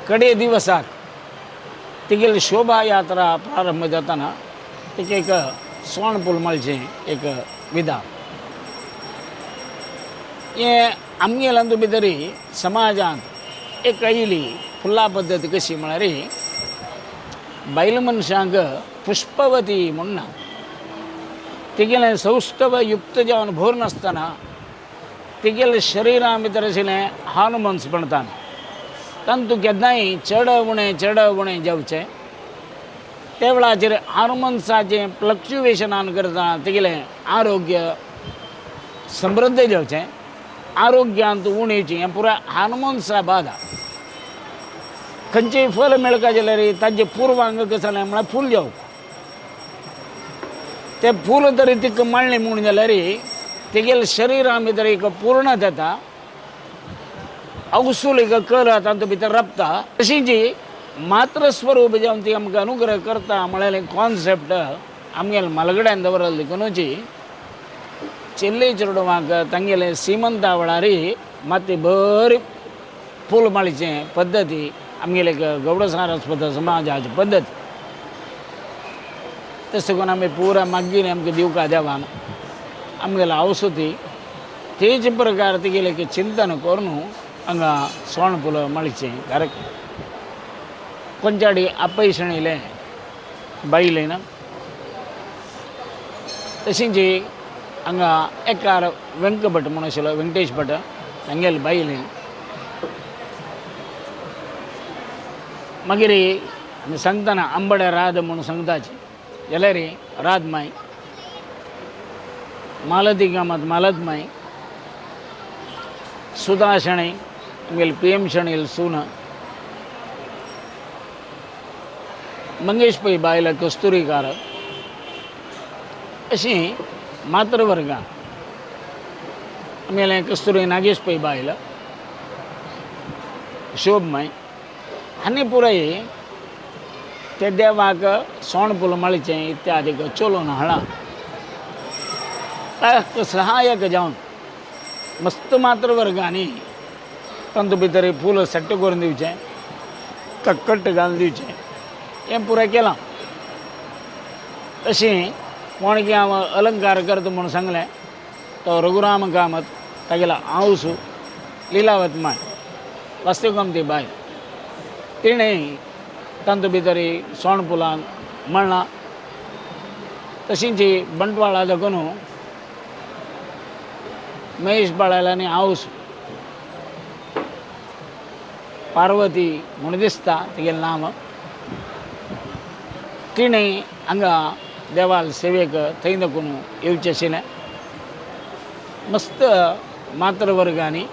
Speaker 1: कडे दिवसाक तिगेली शोभा यात्रा प्रारंभ जाताना तिका एक सोणपूल मळचें एक विधान हें आमगे लावन भितरी समाजांत एक आयली फुल्ला पद्दत कशी म्हळ्यार बायल मनशांक पुष्पवती म्हूण ना तिगेलें सौष्ठव युक्त जावन भोर नासतना तिगेले शरिरा भितर आशिल्लें हार्मोन्स म्हणटात तातूंत केन्नाय चड उणें जावचें त्या वेळाचेर हार्मोन्साचें फ्लक्च्युएशनान करता तिगेलें आरोग्य समृद्ध जावचें आरोग्यांत उण येवची हें पुराय हार्मोन्सा बाधा. खंयचेय फल मेळका जाल्यार ताजें पूर्वांग कशें जालें म्हळ्यार फूल जावप तें फूल तरी तिका माळ्ळें म्हूण जाल्यार तिगेल्या शरिरा भितर एक पूर्णता येता अवसूल एक कला तातूंत भितर रपता तशी जी मात्र स्वरूप जावन ती आमकां अनुग्रह करता म्हळ्यार कॉन्सेप्ट आमगेल्या मलगड्यान दवरला देखूनची चेल्ले चेडवांक तांगेले सीमंता वेळार माती बरी फूल माळीचें पद्दती आमगेले गौड सारस्वत समाजाची पद्दत तशें करून आमी पुरा मागीर आमकां दिवका देवान आमगेले आवसोती तेच प्रकार तिगेले एक चिंतन करून हांगा सोणपूल माळीचें कार्यक्रम कोणच्याडी आपयशणिले बायलेन तशीं जी हांगा एकार व्यंक भट म्हणून आशिल्लो वेंकटेश भट तांगेले बायलेन मागीर आमी सांगतना आंबडे राद म्हणून सांगताची जाल्यार राद माय मालती गामात मालत माय सुधा शणै आमगेले PM शणैल सून मंगेश पै बायल कस्तुरीकार अशी मातृवर्गां आमगेले कस्तुरी नागेश पै बायल शोभमाय आनी पुराय ते देवाक सोणपूल माळीचें इत्यादीक चलोवन हाडा सहाय्यक जावन मस्त मात्र वर्गांनी तांतू भितर फूल सेट करून दिवचें कट्ट घालून दिवचें हें पुराय केलां. तशें कोण की हांव अलंकार करता म्हूण सांगलें तो रघुराम कामत तागेलो आवस लिलावत माय वास्तवकम ती बाय तिणें तांतू भितर सोण फुलां मळ्ळां. तशींच बंटवाळा दाखोवन महेश बाळालांनी आवस पार्वती म्हूण दिसता तेगेलें नांव. तिणें हांगा देवाल सेवेक थंय दाखोवन येवचें आशिल्लें. मस्त मात्र वर्गांनी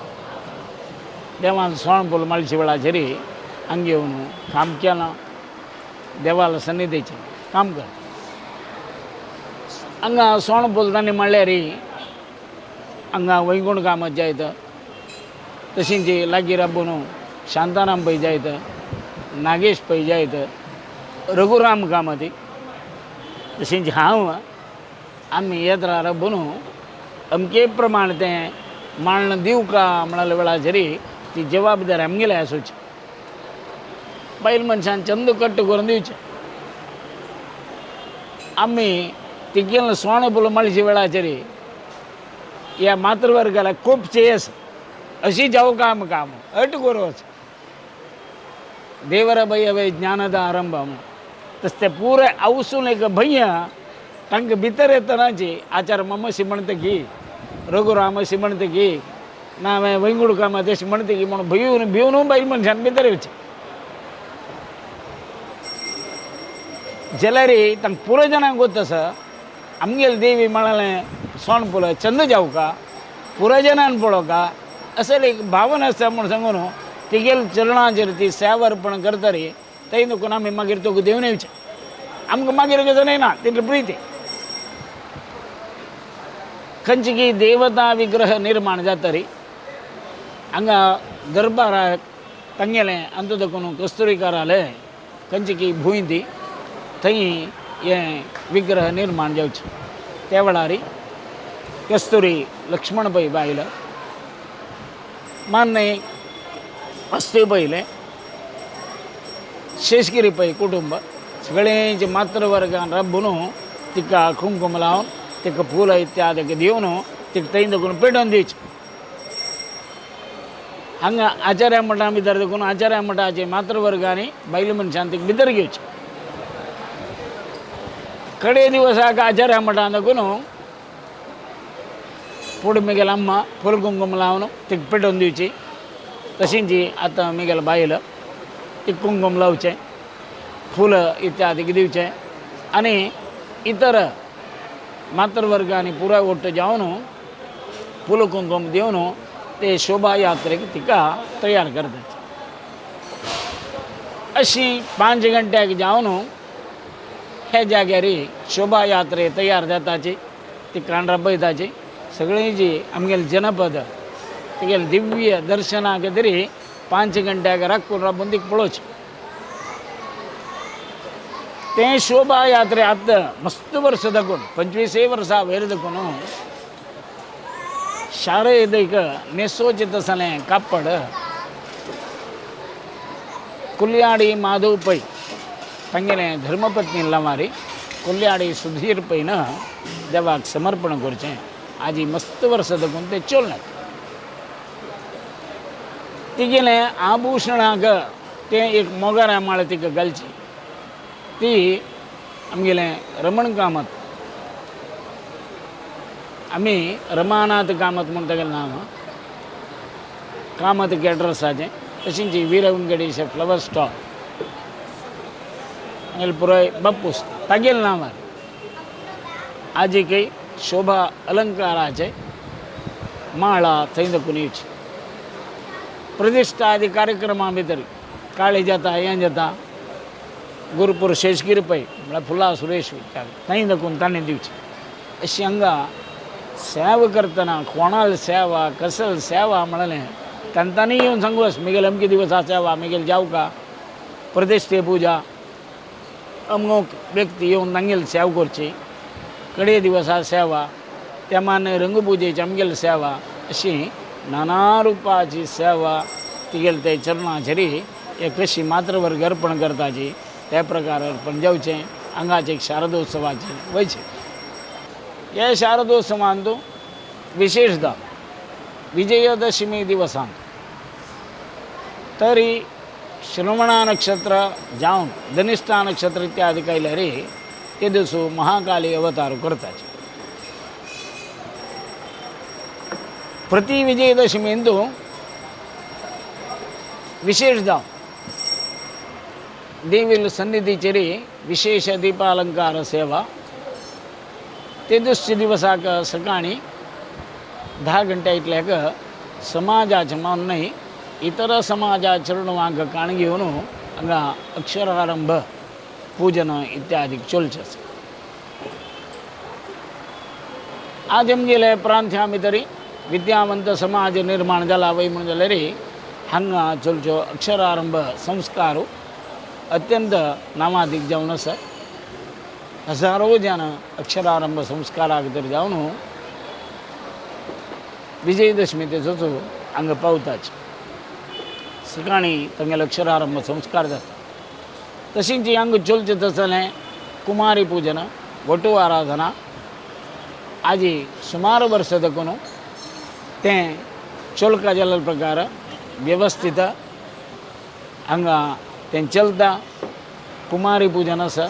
Speaker 1: देवान सोण फूल माळचे वेळाचेर हांगा येवन काम केलां. देवाल सन्निधीचें काम कर हांगा सोण फूल तांणी माळ्ळ्यार हांगा वैकुंठ कामत जायत. तशींच लागीं राबून शांताराम पै जायत, नागेश पै जायत, रघुराम कामत. तशींच हांव आमी येत्रा राबून अमके प्रमाण तें मांडण दिवं का म्हणले वेळाचेर ती जबाबदारी आमगेली आसूची. बायल मनशान चंद कट्ट करून दिवचें. आमी तिगेलें सोण फूल माळचे वेळाचेर ह्या मातृवर्गाला खूब चेस अशी जावं काम काम अट करूच देवर भय ज्ञानद आरंभ तस ते पुरे आवसून एक भय तांकां भितर येतनाची आचार मम्मशी म्हणटा की रघुराम अशी म्हणटा की ना हांवें वैकुंठ कामत अशी म्हणटा की म्हणून भिवन भिवन बायल मनशान भितर येवचें. जाल्यार तांकां पुरो जनांक गोत आसा आमगेली देवी म्हणालें सोण फुलां चंद जावं का पुरो जनान पळोवं का असं एक भावना आसता म्हूण सांगून तिगेल चरणाचेर ती सेवा अर्पण करता रे थंय नुकून आमी मागीर तुका देंवन येवचें. आमकां मागीर गजाल येना तितली प्रिती. खंयची की देवता विग्रह निर्माण जाता रे हांगा दरबाराक तांगेलें अंत देखून कस्तुरीकारालय खंयची की भूंय ती थंय हें विग्रह निर्माण जावचें. त्या वेळार कस्तुरी लक्ष्मण पै बायल मान्य अस्थी पयलें शेषगिरी पै कुटुंब सगळेंच मातृवर्गान राबून तिका कुंकूम लावन तिका फुलां इत्यादी दिवन तिका थंय देखून पेटोवन दिवचें. हांगा आचार्य मठा भितर देखून आचार्य मठाचे मातृवर्गांनी बायल मनशान तिका भितर घेवचें. कडे दिवसाक आचार्य मठान देखून फुडें मिगेल अम्मा फूल कुंकूम लावन तिका पेटोवन दिवची. तशींच आतां मिगेल बायल तिका कुंकूम लावचें फूल इत्यादी दिवचें आनी इतर मातृवर्गांनी पुराय ओट्ट जावन फूल कुंकूम दिवन ते शोभा यात्रेक तिका तयार करतात. अशी 5 घंट्याक जावन हे जाग्यार शोभा यात्रे तयार जाताची ती कांडरा पळयताची. सगळीं जी आमगेले जनपद तेगेले दिव्य दर्शनाक तरी 5 घंट्याक राखून राबून तिका पळोवचें. तें शोभा यात्रे आतां मस्त वर्स दाखोवन 25 वर्सां वयर दाखोवन शारदेक नेसोचित असलें कापड कुल्ल्याडी माधव पै तांगेलें धर्मपत्नी लावारी कुल्ल्याडी सुधीर पैन देवाक समर्पण करचें. आजी मस्त वर्स दाखोवन ते चोलनात. तिगेलें आभुशणाक तें एक मोगारा माळ तिका घालची. ती आमगेलें रमण कामत आमी रमानाथ कामत म्हूण तागेलें नांव कामत कॅटरर्साचें. तशींच वीर वेंकटेश फ्लवर स्टॉल आमगेले पुराय बापूस तागेलें नांवार आजीक शोभा अलंकाराचे माळा थंय दाखोवन येवची. प्रतिश्ठा आदी कार्यक्रमां भितर काळी जाता हें जाता गुरुपूर शेषगिरी पै म्हळ्यार फुला सुरेश थंय दाखोवन ताणें दिवची. अशी हांगा सेवा करतना कोणाल सेवा कसल सेवा म्हणलें तांणी येवन सांगूस मिगेल अमके दिवसा सेवा मिगेल जावका प्रतिश्ठे पुजा अमूक व्यक्ती येवन तांगेली सेवा करची. कडे दिवसा सेवा त्यामाने रंगपुजेची आमगेली सेवा अशी नाना रुपाची सेवा तिगेल ते चरणाचरी एक कशी मात्रवर्ग अर्पण करताची त्या प्रकार अर्पण जावचें हांगाचे एक शारदोत्सवाचे वयचे. हे शारदोत्सवांत विशेषता विजयदशमी दिवसांत तरी श्रवणा नक्षत्र जावन धनिष्ठा नक्षत्र इत्यादी कायल्यार ते दिवस महाकाली अवतार करताचे. प्रति विजयदशमींದು विशेष जावन देवील सन्निधीचेरी विशेष दीपालंकार सेवा ते दिवसाक सकाळी 10 गंटे इतल्याक समाजाचे मान्य इतर समाजाचरणवांक काणगी घेवन हांगा अक्षरारंभ पूजन इत्यादी चलचे. आज आमगेले प्रांत्या भितरी विद्यावंत समाज निर्माण जाला वय म्हणून जाल्यार हांगा चलच्यो अक्षरारंभ संस्कार अत्यंत नामादीक जावन आसा. हजारो जन अक्षरारंभ संस्काराक तर जावन विजयदशमी तेजो हांगा पावताचे. सकाळी तांगेले अक्षरारंभ संस्कार जाता. तशींच हांगा चलचें तसलें कुमारी पूजन वटू आराधना आजी सुमार वर्स देखून तें चलका जाल्ल्या प्रकार व्यवस्थित हांगा तें चलता. कुमारी पूजन आसा,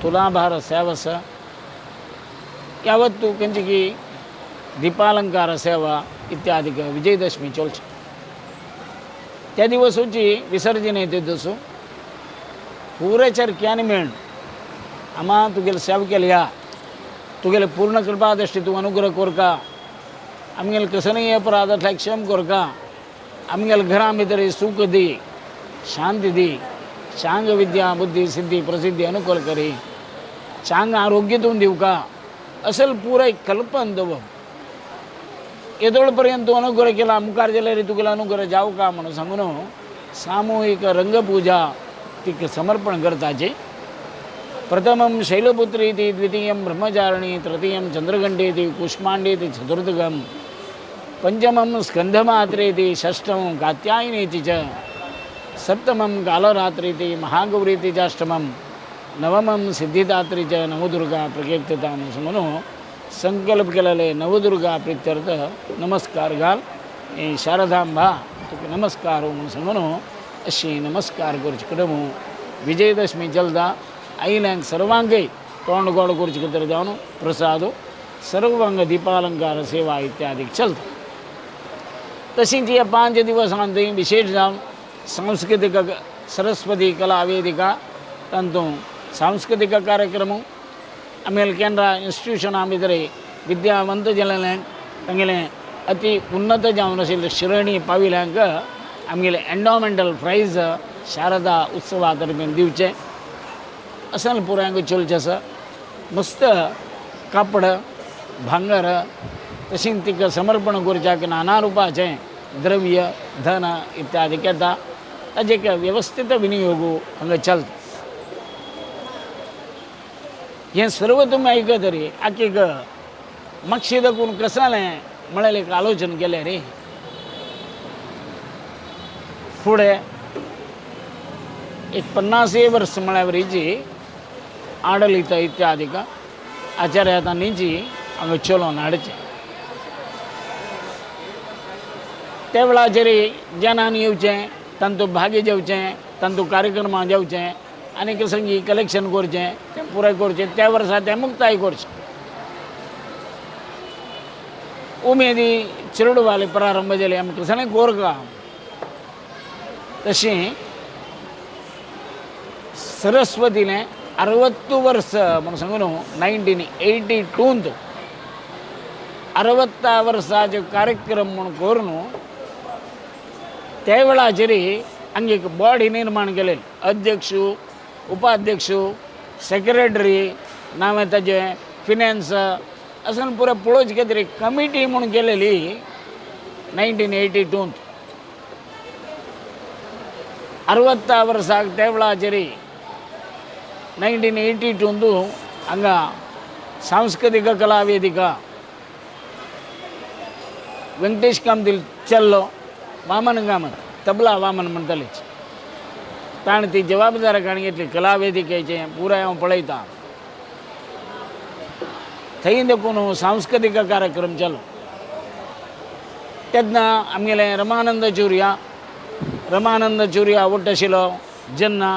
Speaker 1: तुलाभार सेवा आसा, यावत्तू खंयची की दीपालंकार सेवा इत्यादी विजयदशमी चलचे. त्या दिवसाची विसर्जन येते दसो पुरेचर क्यान मेळन आमा तुगेले सेवा केली या तुगेले पूर्ण कृपा दृष्टी तूं अनुग्रह कोरका आमगेले कसनय अपराधांतल्यान क्षम कोरका आमगेले घरां भितर सुख दी शांती दी चांग विद्या बुद्धी सिद्धी प्रसिद्धी अनुकूल करी चांग आरोग्य तूं दिवका असल पुराय कल्पन दवप. येदोळ पर्यंत तूं अनुग्रह केला मुखार जाल्यार तुगेलो अनुग्रह जावं का म्हणून सांगून सामुहीक रंगपूजा तिक समर्पण करताचे. प्रथमं शैलपुत्री इति द्वितीयं ब्रह्मचारिणी तृतीयं चंद्रघंटे इति कुष्मांडी इति चतुर्थकं पंचमं स्कंधमात्रे इति षष्ठं कात्यायनी इति च सप्तमं कालरात्रि इति महागौरी इति चाष्टमं नवमं सिद्धिदात्री च नवदुर्गा प्रकीर्तिता म्हणून संकल्प केलेले नवदुर्गा प्रित्यर्थ नमस्कार घाल शारदांबा तुका नमस्कार म्हणून सांगून अशी नमस्कार करचे कडम विजयदशमी चलता. आयल्यांक सर्वांकय तोंड गोड करचे खातीर जावन प्रसाद सर्वांग दीपालंकार सेवा इत्यादी चलता. तशींच ह्या 5 दिवसांत विशेष जावन सांस्कृतिक सरस्वती कला वेदिका तातूंत सांस्कृतिक कार्यक्रम आमगेले केंद्रा इन्स्टिट्यूशना भितर विद्यावंत जाल्ल्यांक तांगेले अति उन्नत जावन आशिल्ले श्रेणी पाविल्यांक आमगेले एंडोमेंटल प्राइज शारदा उत्सवा दरम्यान दिवचे असें पुराय चलचें आसा. मस्त कापड भांगर तशींच तिका समर्पण करच्याक नाना रुपाचें द्रव्य धन इत्यादी घेता ताजे एक व्यवस्थित विनियोग हांगा चलता. हें सर्व तुमी आयकतरी आखीक मातशें देखून कसलें म्हळ्यार एक आलोचन केलें रे फुडें एक 50 वर्स म्हळ्यावरीची आडलित इत्यादीक आचार्यातांनीची हांगा चलोवन हाडचें. त्या वेळाचेर जनान येवचें तातूंत भागी जेवचें तातूंत कार्यक्रमां जेवचें आनी संगी कलेक्शन करचें तें पुराय करचें त्या वर्सा तें मुक्ताय करचें. उमेदी चिरडवाले प्रारंभ जाले आमी कसलें कोरका तशीं सरस्वतीने 60 वर्स म्हणून सांगून 1982 60 वर्साचे कार्यक्रम म्हणून करून त्या वेळाचेर हांगा एक बॉडी निर्माण केलें. अध्यक्ष उपाध्यक्ष सेक्रेटरी नांव ताजें फिनेन्स असून पुरो पळोवचे खातीर एक कमिटी म्हणून केलेली 1982 60 वर्साक त्या वेळाचेर 1982 हांगा सांस्कृतिक कला वेदिका व्यंकटेश कामतील चल्लो वामन गामत तबला वामन म्हणटलेच ताणे ती जबाबदारी घेतली कला वेदिकेचे पुरा हांव पळयता थंय देखून सांस्कृतिक कार्यक्रम चालू तेन्ना आमगेले रमानंद चुरिया वट्ट आशिल्लो जेन्ना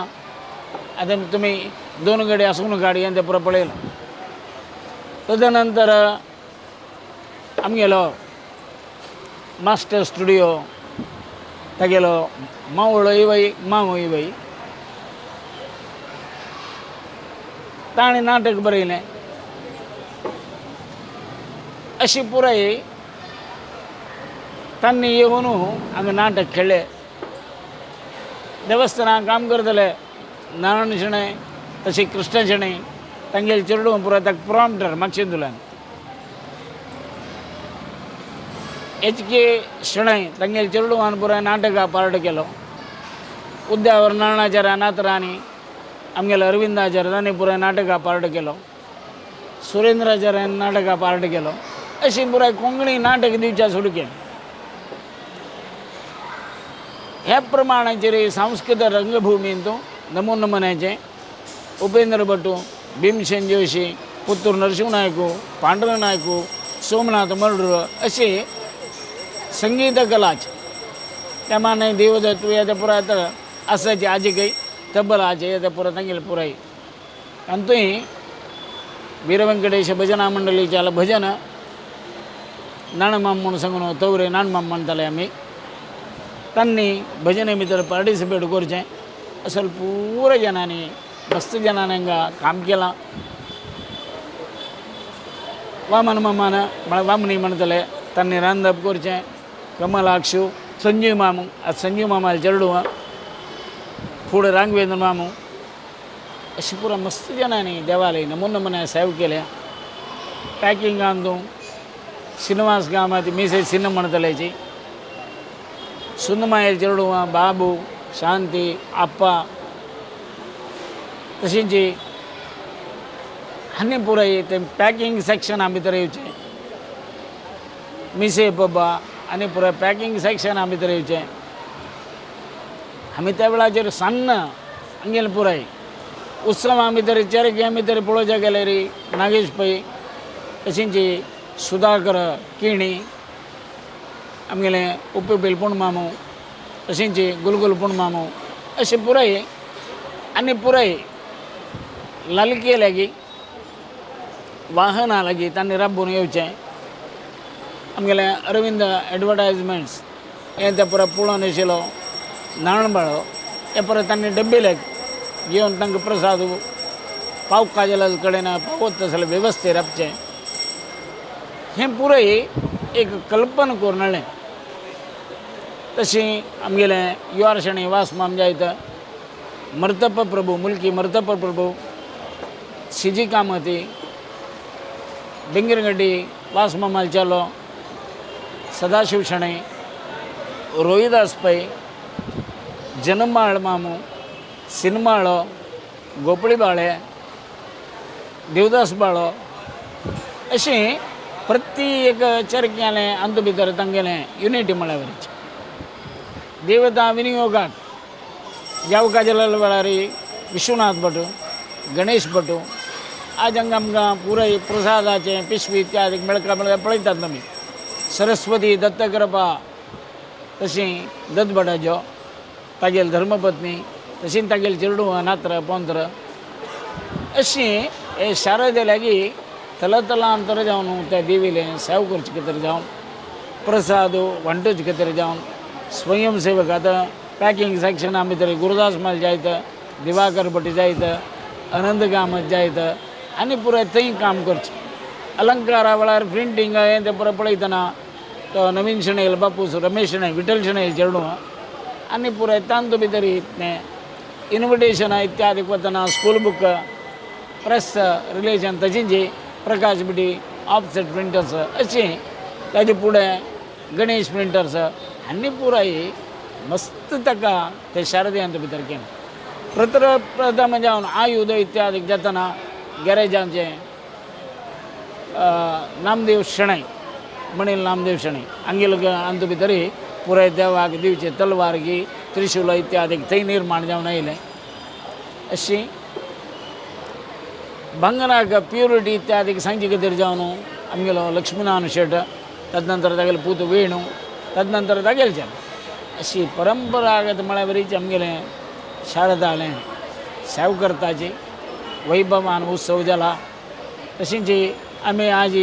Speaker 1: आतां तुमी दोन गाडी आसूंक गाडी आनी ते पुरो पळयलो तदनंतर आमगेलो मास्टर स्टुडियो तागेलो मावळो इवय मामो इवय ताणें नाटक बरयलें अशी पुराय तांणी येवन हांगा नाटक खेळ्ळें देवस्थानां काम करतले नारायण शणै तशें कृष्ण शणै तांगेले चेडूं पुरो ताका प्रॉम्प्टर म्हापशेंतुल्यान एच के शणै तांगेले चेडूं पुराय नाटका पार्ट केलो उद्यावर नारायणाचार्य अनाथराणी आमगेलो अरविंदाचार्य तांणी पुराय नाटका पार्ट केलो सुरेंद्राचार्यान नाटका पार्ट केलो अशी पुराय कोंकणी नाटक दिवच्या सुरू केलें ह्या प्रमाणाचेर सांस्कृतिक रंगभुमींतूं नमुन्याचे उपेंद्र भटू भीमसेन जोशी पुत्तूर नरसिंह नायकू पांडुरंग नायकू सोमनाथ मर्डूर अशे संगीत कलाचे त्या मानाय देवदत्त येते पुराय आसाचे आजिकय तबलाचे येते पुराय तांगेले पुराय आनी थंय वीर व्यंकटेश भजना मंडळीचे भजन नाणमाम म्हणून सांगून तवरे नाणमाम म्हणटाले आमी तांणी भजने भितर पार्टिसिपेट करचें असल पुरो जनांनी मस्त जनांनी हांगा काम केलां वामन मामान वामनी म्हणटले तांणी रांदप करचें कमलाक्षू संजीव मामू आज संजीव मामाले चेडूं फुडें राघवेंद्र मामू अशी पुरो मस्त जनांनी देवालय नमुने सेव केल्या पॅकिंगान तूं श्रीनिवास गामात मिसेस सिन्न म्हणटल्याची सुंदमायल चेडूं बाबू शांती आप्पा तशींच आनी पुराय ते पॅकिंग सेक्शना भितर येवचें मिसे पब्बा आनी पुराय पॅकिंग सेक्शना भितर येवचें आमी त्या वेळाचेर सान्न आमगेले पुराय उत्सवा भितर चेरक्या भितर पळोवचें गेल्यार नागेश पै तशींच सुधाकर किणी आमगेले उपेबेल पूण मामू तशींच गुलगुल पूण मामू अशे पुराय आनी पुराय लालकी लागीं वाहना लागीं तांणी राबून येवचें आमगेले अरविंद एडवर्टायजमेंट्स हें ते पुरो पळोवन आशिल्लो नारायणबाळो हे परत तांणी डब्बेले घेवन तांकां प्रसाद पाव काजला कडेन पावत तसले वेवस्थेर राबचें हें पुराय एक कल्पना करून हाडलें तशी आमगेले युआर शणै वास माम जायत मर्तप्प प्रभू मुल्की मर्तप्प प्रभू सीजी कामती बेंगरगड्डी वास मामाल चालो सदाशिव शणै रोहिदास पै जनमाळ मामू सिनमाळो गोपळी बाळे देवदास बाळो अशें प्रत्येक चरक्यालें अंत भितर तांगेलें युनिटी म्हळ्यार देवता विनियोगाक जाव काजला वेळार विश्वनाथ भटू गणेश भटू आज हांगा आमकां पुराय प्रसादाचें पिशवी इत्यादी मेळका पळयतात तुमी सरस्वती दत्तकृपा तशीं दत्त भटाच्यो तागेली धर्मपत्नी तशींच तागेले चेडूं नात्र पोंत्र अशीं हे शारदे लागीं तलांतर जावन त्या देवीलें सेव करचे खातीर जावन प्रसाद वांटोवचे खातीर जावन स्वयंसेवक आतां पॅकिंग सेक्शना भितर गुरुदास माल जायत दिवाकर भटी जायत अनंत कामत जायत आनी पुराय थंय काम करचें अलंकारा वेळार प्रिंटींग हें तें पुरो पळयतना तो नवीन शणैल बापूस रमेश शणै विठ्ठल शणैल चेडूं आनी पुराय तांतू भितर तें इन्विटेशनां इत्यादी वतना स्कूल बुक प्रेस रिलेशन तशींच प्रकाश बिटी ऑफसेट प्रिंटर्स अशीं ताजे फुडें गणेश प्रिंटर्स आनी पुराय मस्त ताका ते शारदेंत भितर केलें प्रथम जावन आयुध इत्यादी जातना गॅरेजांचें नामदेव शणै म्हणेल नामदेव शणी अंगिल अंत भितरी पुराय देवाक दिवचे तलवारगी त्रिशूल इत्यादी थंय निर्माण जावन आयलें अशी भंगराक प्युरिटी इत्यादी सांगचे खातीर जावन आमगेलो लक्ष्मीनारायण शेट तदनंतर तागेलो पूत वेणू तदनंतर तागेलच्यान अशी परंपरागत म्हळ्यार बरीच आमगेलें शारदालें सेवा करताची वैभवान उत्सव जाला तशींच आमी आज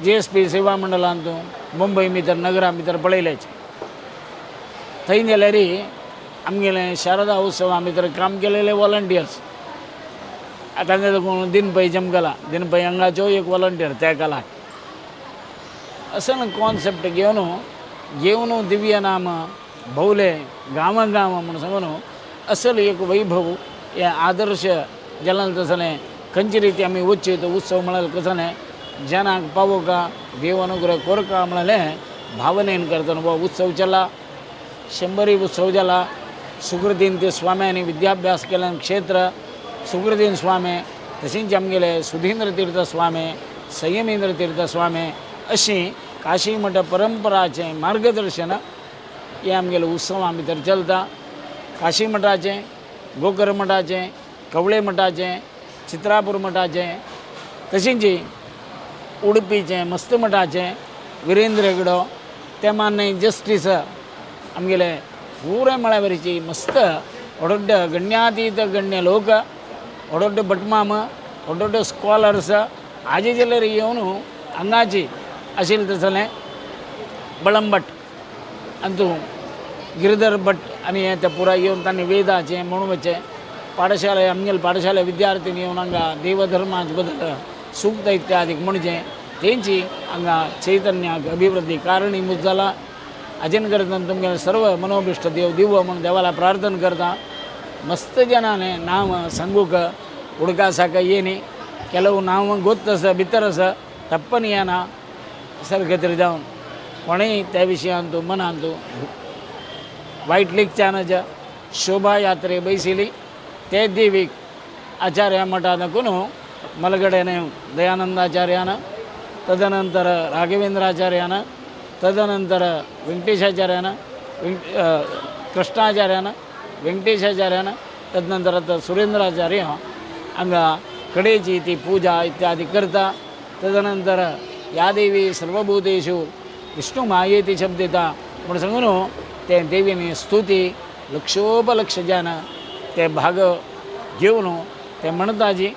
Speaker 1: GSP सेवा मंडळांत मुंबय भितर नगरा भितर पळयलेच थंय गेल्यार आमगेलें शारदा उत्सवा भितर काम केलेले वॉलंटियर्स तांकां देखून दिनपै जमगला दिनपै हांगाच्यो एक वॉलंटियर त्या कालाक असं कॉन्सेप्ट घेवन दिव्य नाम भोवले गांवां म्हणून सांगून असल एक वैभव हे आदर्श जेलान तसलें खंयचे रिती आमी वच्चे तो उत्सव म्हळ्यार कसलें जनाक पावोवका देव अनुग्रह कोरका म्हळ्यार भावनेन करता हो उत्सव चला 100 उत्सव जाला सुकृतीन ते स्वाम्यांनी विद्याभ्यास केल्यान क्षेत्र सुकृतीन स्वामी तशींच आमगेले सुधींद्र तीर्थ स्वामी संयमेंद्र तीर्थ स्वामी अशी काशी मठ परंपराचें मार्गदर्शन हे आमगेले उत्सवां भितर चलता काशी मठाचें गोकर मठाचें कवळे मठाचें चित्रापूर मठाचें तशींच उडपीचें मस्त मठाचें विरेंद्र हेगडो ते मान्य जस्टीस आमगेले पुरे म्हळ्यार बरीची मस्त व्हड गण्यातीत गण्य लोक व्हड भटमाम व्हड स्कॉलर्स आजे जाल्यार येवन हांगाची आशिल्लें तसलें बळम भट अंतू गिरधर भट आनी हे ते पुराय येवन तांणी वेदाचें म्हणूचें पाठशाले आमगेले पाठशाले विद्यार्थीनी येवन हांगा देवधर्माचे बद्दल सूक्त इत्यादी म्हणचें तेंची हांगा चैतन्याक अभिवृद्धी कारणीभूत जाला हाजेन करता तुमगे सर्व मनोभिष्ट देव दिवो म्हणून देवाला प्रार्थना करता मस्त जनाने नाव सांगूक उडका साका येनी ಕೆಲವು ನಾವು ಗೊತ್ತಸ ಬಿತ್ತರಸ ತಪ್ಪನಿಯಾನ सरगतीर जावन कोणेय त्या विशयांतू मनांतू वायट लेखच्यानाच्या शोभा यात्रे बैसिली ते देवीक आचार्य मठान कोण मलगडेने दयानंदाचार्यान तदनंतर राघवेंद्राचार्यान तदनंतर वेंकटेशाचार्यान कृष्णाचार्यान वेंकटेशाचार्यान तदनंतर आता सुरेंद्राचार्य हांगा कडेची ती पूजा इत्यादी करता तदनंतर या देवी सर्वभूतेषु विष्णु मायेति शब्दिता म्हणून सांगून ते देवीनी स्तुती लक्षोपलक्ष जन ते भाग घेवन ते म्हणटाची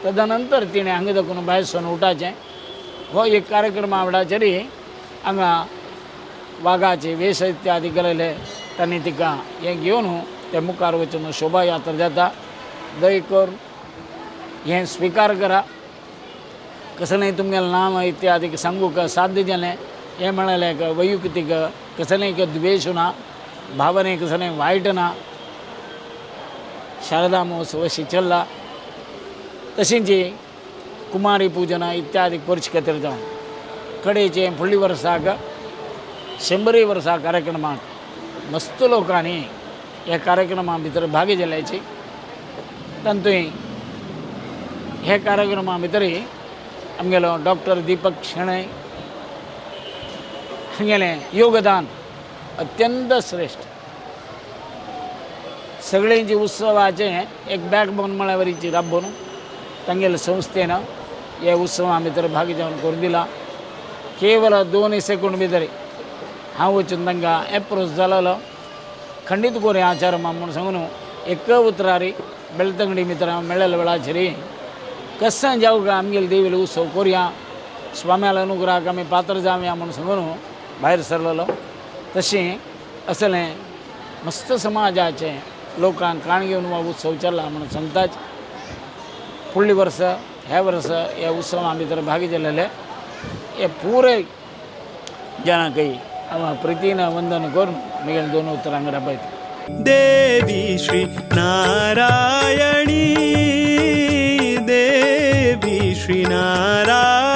Speaker 1: तदनंतर तिणें हांगा दाखून भायर सरून उठाचें हो एक कार्यक्रम आवडाचेरी हांगा वाघाचे वेश इत्यादी केलेले तांणी तिका हें घेवन ते मुखार वचून शोभा यात्रा जाता दय करून हें स्विकार करा कसलेंय तुमगेलें नाम इत्यादी सांगूक साध्य जालें हें म्हळ्यार वैयक्तीक कसलेंय द्वेश ना भावने कसलेंय वायट ना शारदा महोत्सव अशी चल्ला तशींच कुमारी पूजना इत्यादी करचे खातीर जावन कडेचे फुडल्या वर्साक 100 वर्सां कार्यक्रमाक मस्त लोकांनी ह्या कार्यक्रमा भितर भाग घेतल्याची तातूंय हे कार्यक्रमा भितर आमगेलो डॉक्टर दीपक शेणै हांगेलें योगदान अत्यंत श्रेष्ठ सगळ्यांची उत्सवाचें एक बॅकबोन म्हळ्यार वरीची राबोवन तांगेले संस्थेन हे उत्सवा भितर भाग घेवन करून दिला केवल 2 सेकंड भितर हांव वचून तांकां एप्रोच जालोलो खंडीत कोर आचार म्हणून सांगून एक उतरारी बेळतंगडी मित्रां मेळ्ळेल्या वेळाचेर कशें जावं का आमगेले देवीले उत्सव करुया स्वाम्याल अनुग्रहाक आमी पात्र जावया म्हणून सांगून भायर सरलेलो तशें असलें मस्त समाजाचें लोकांक काण घेवन हो उत्सव चल्ला म्हणून सांगताच फुडल्या वर्सा ह्या वर्सा ह्या उत्सवा भितर भाग जाल्ले हे पुरे जनांकय हांव प्रितीन वंदन करून म्हगेले 2 उतरांक राबयता
Speaker 2: देवी श्री नारायणी देवी श्री नारायणी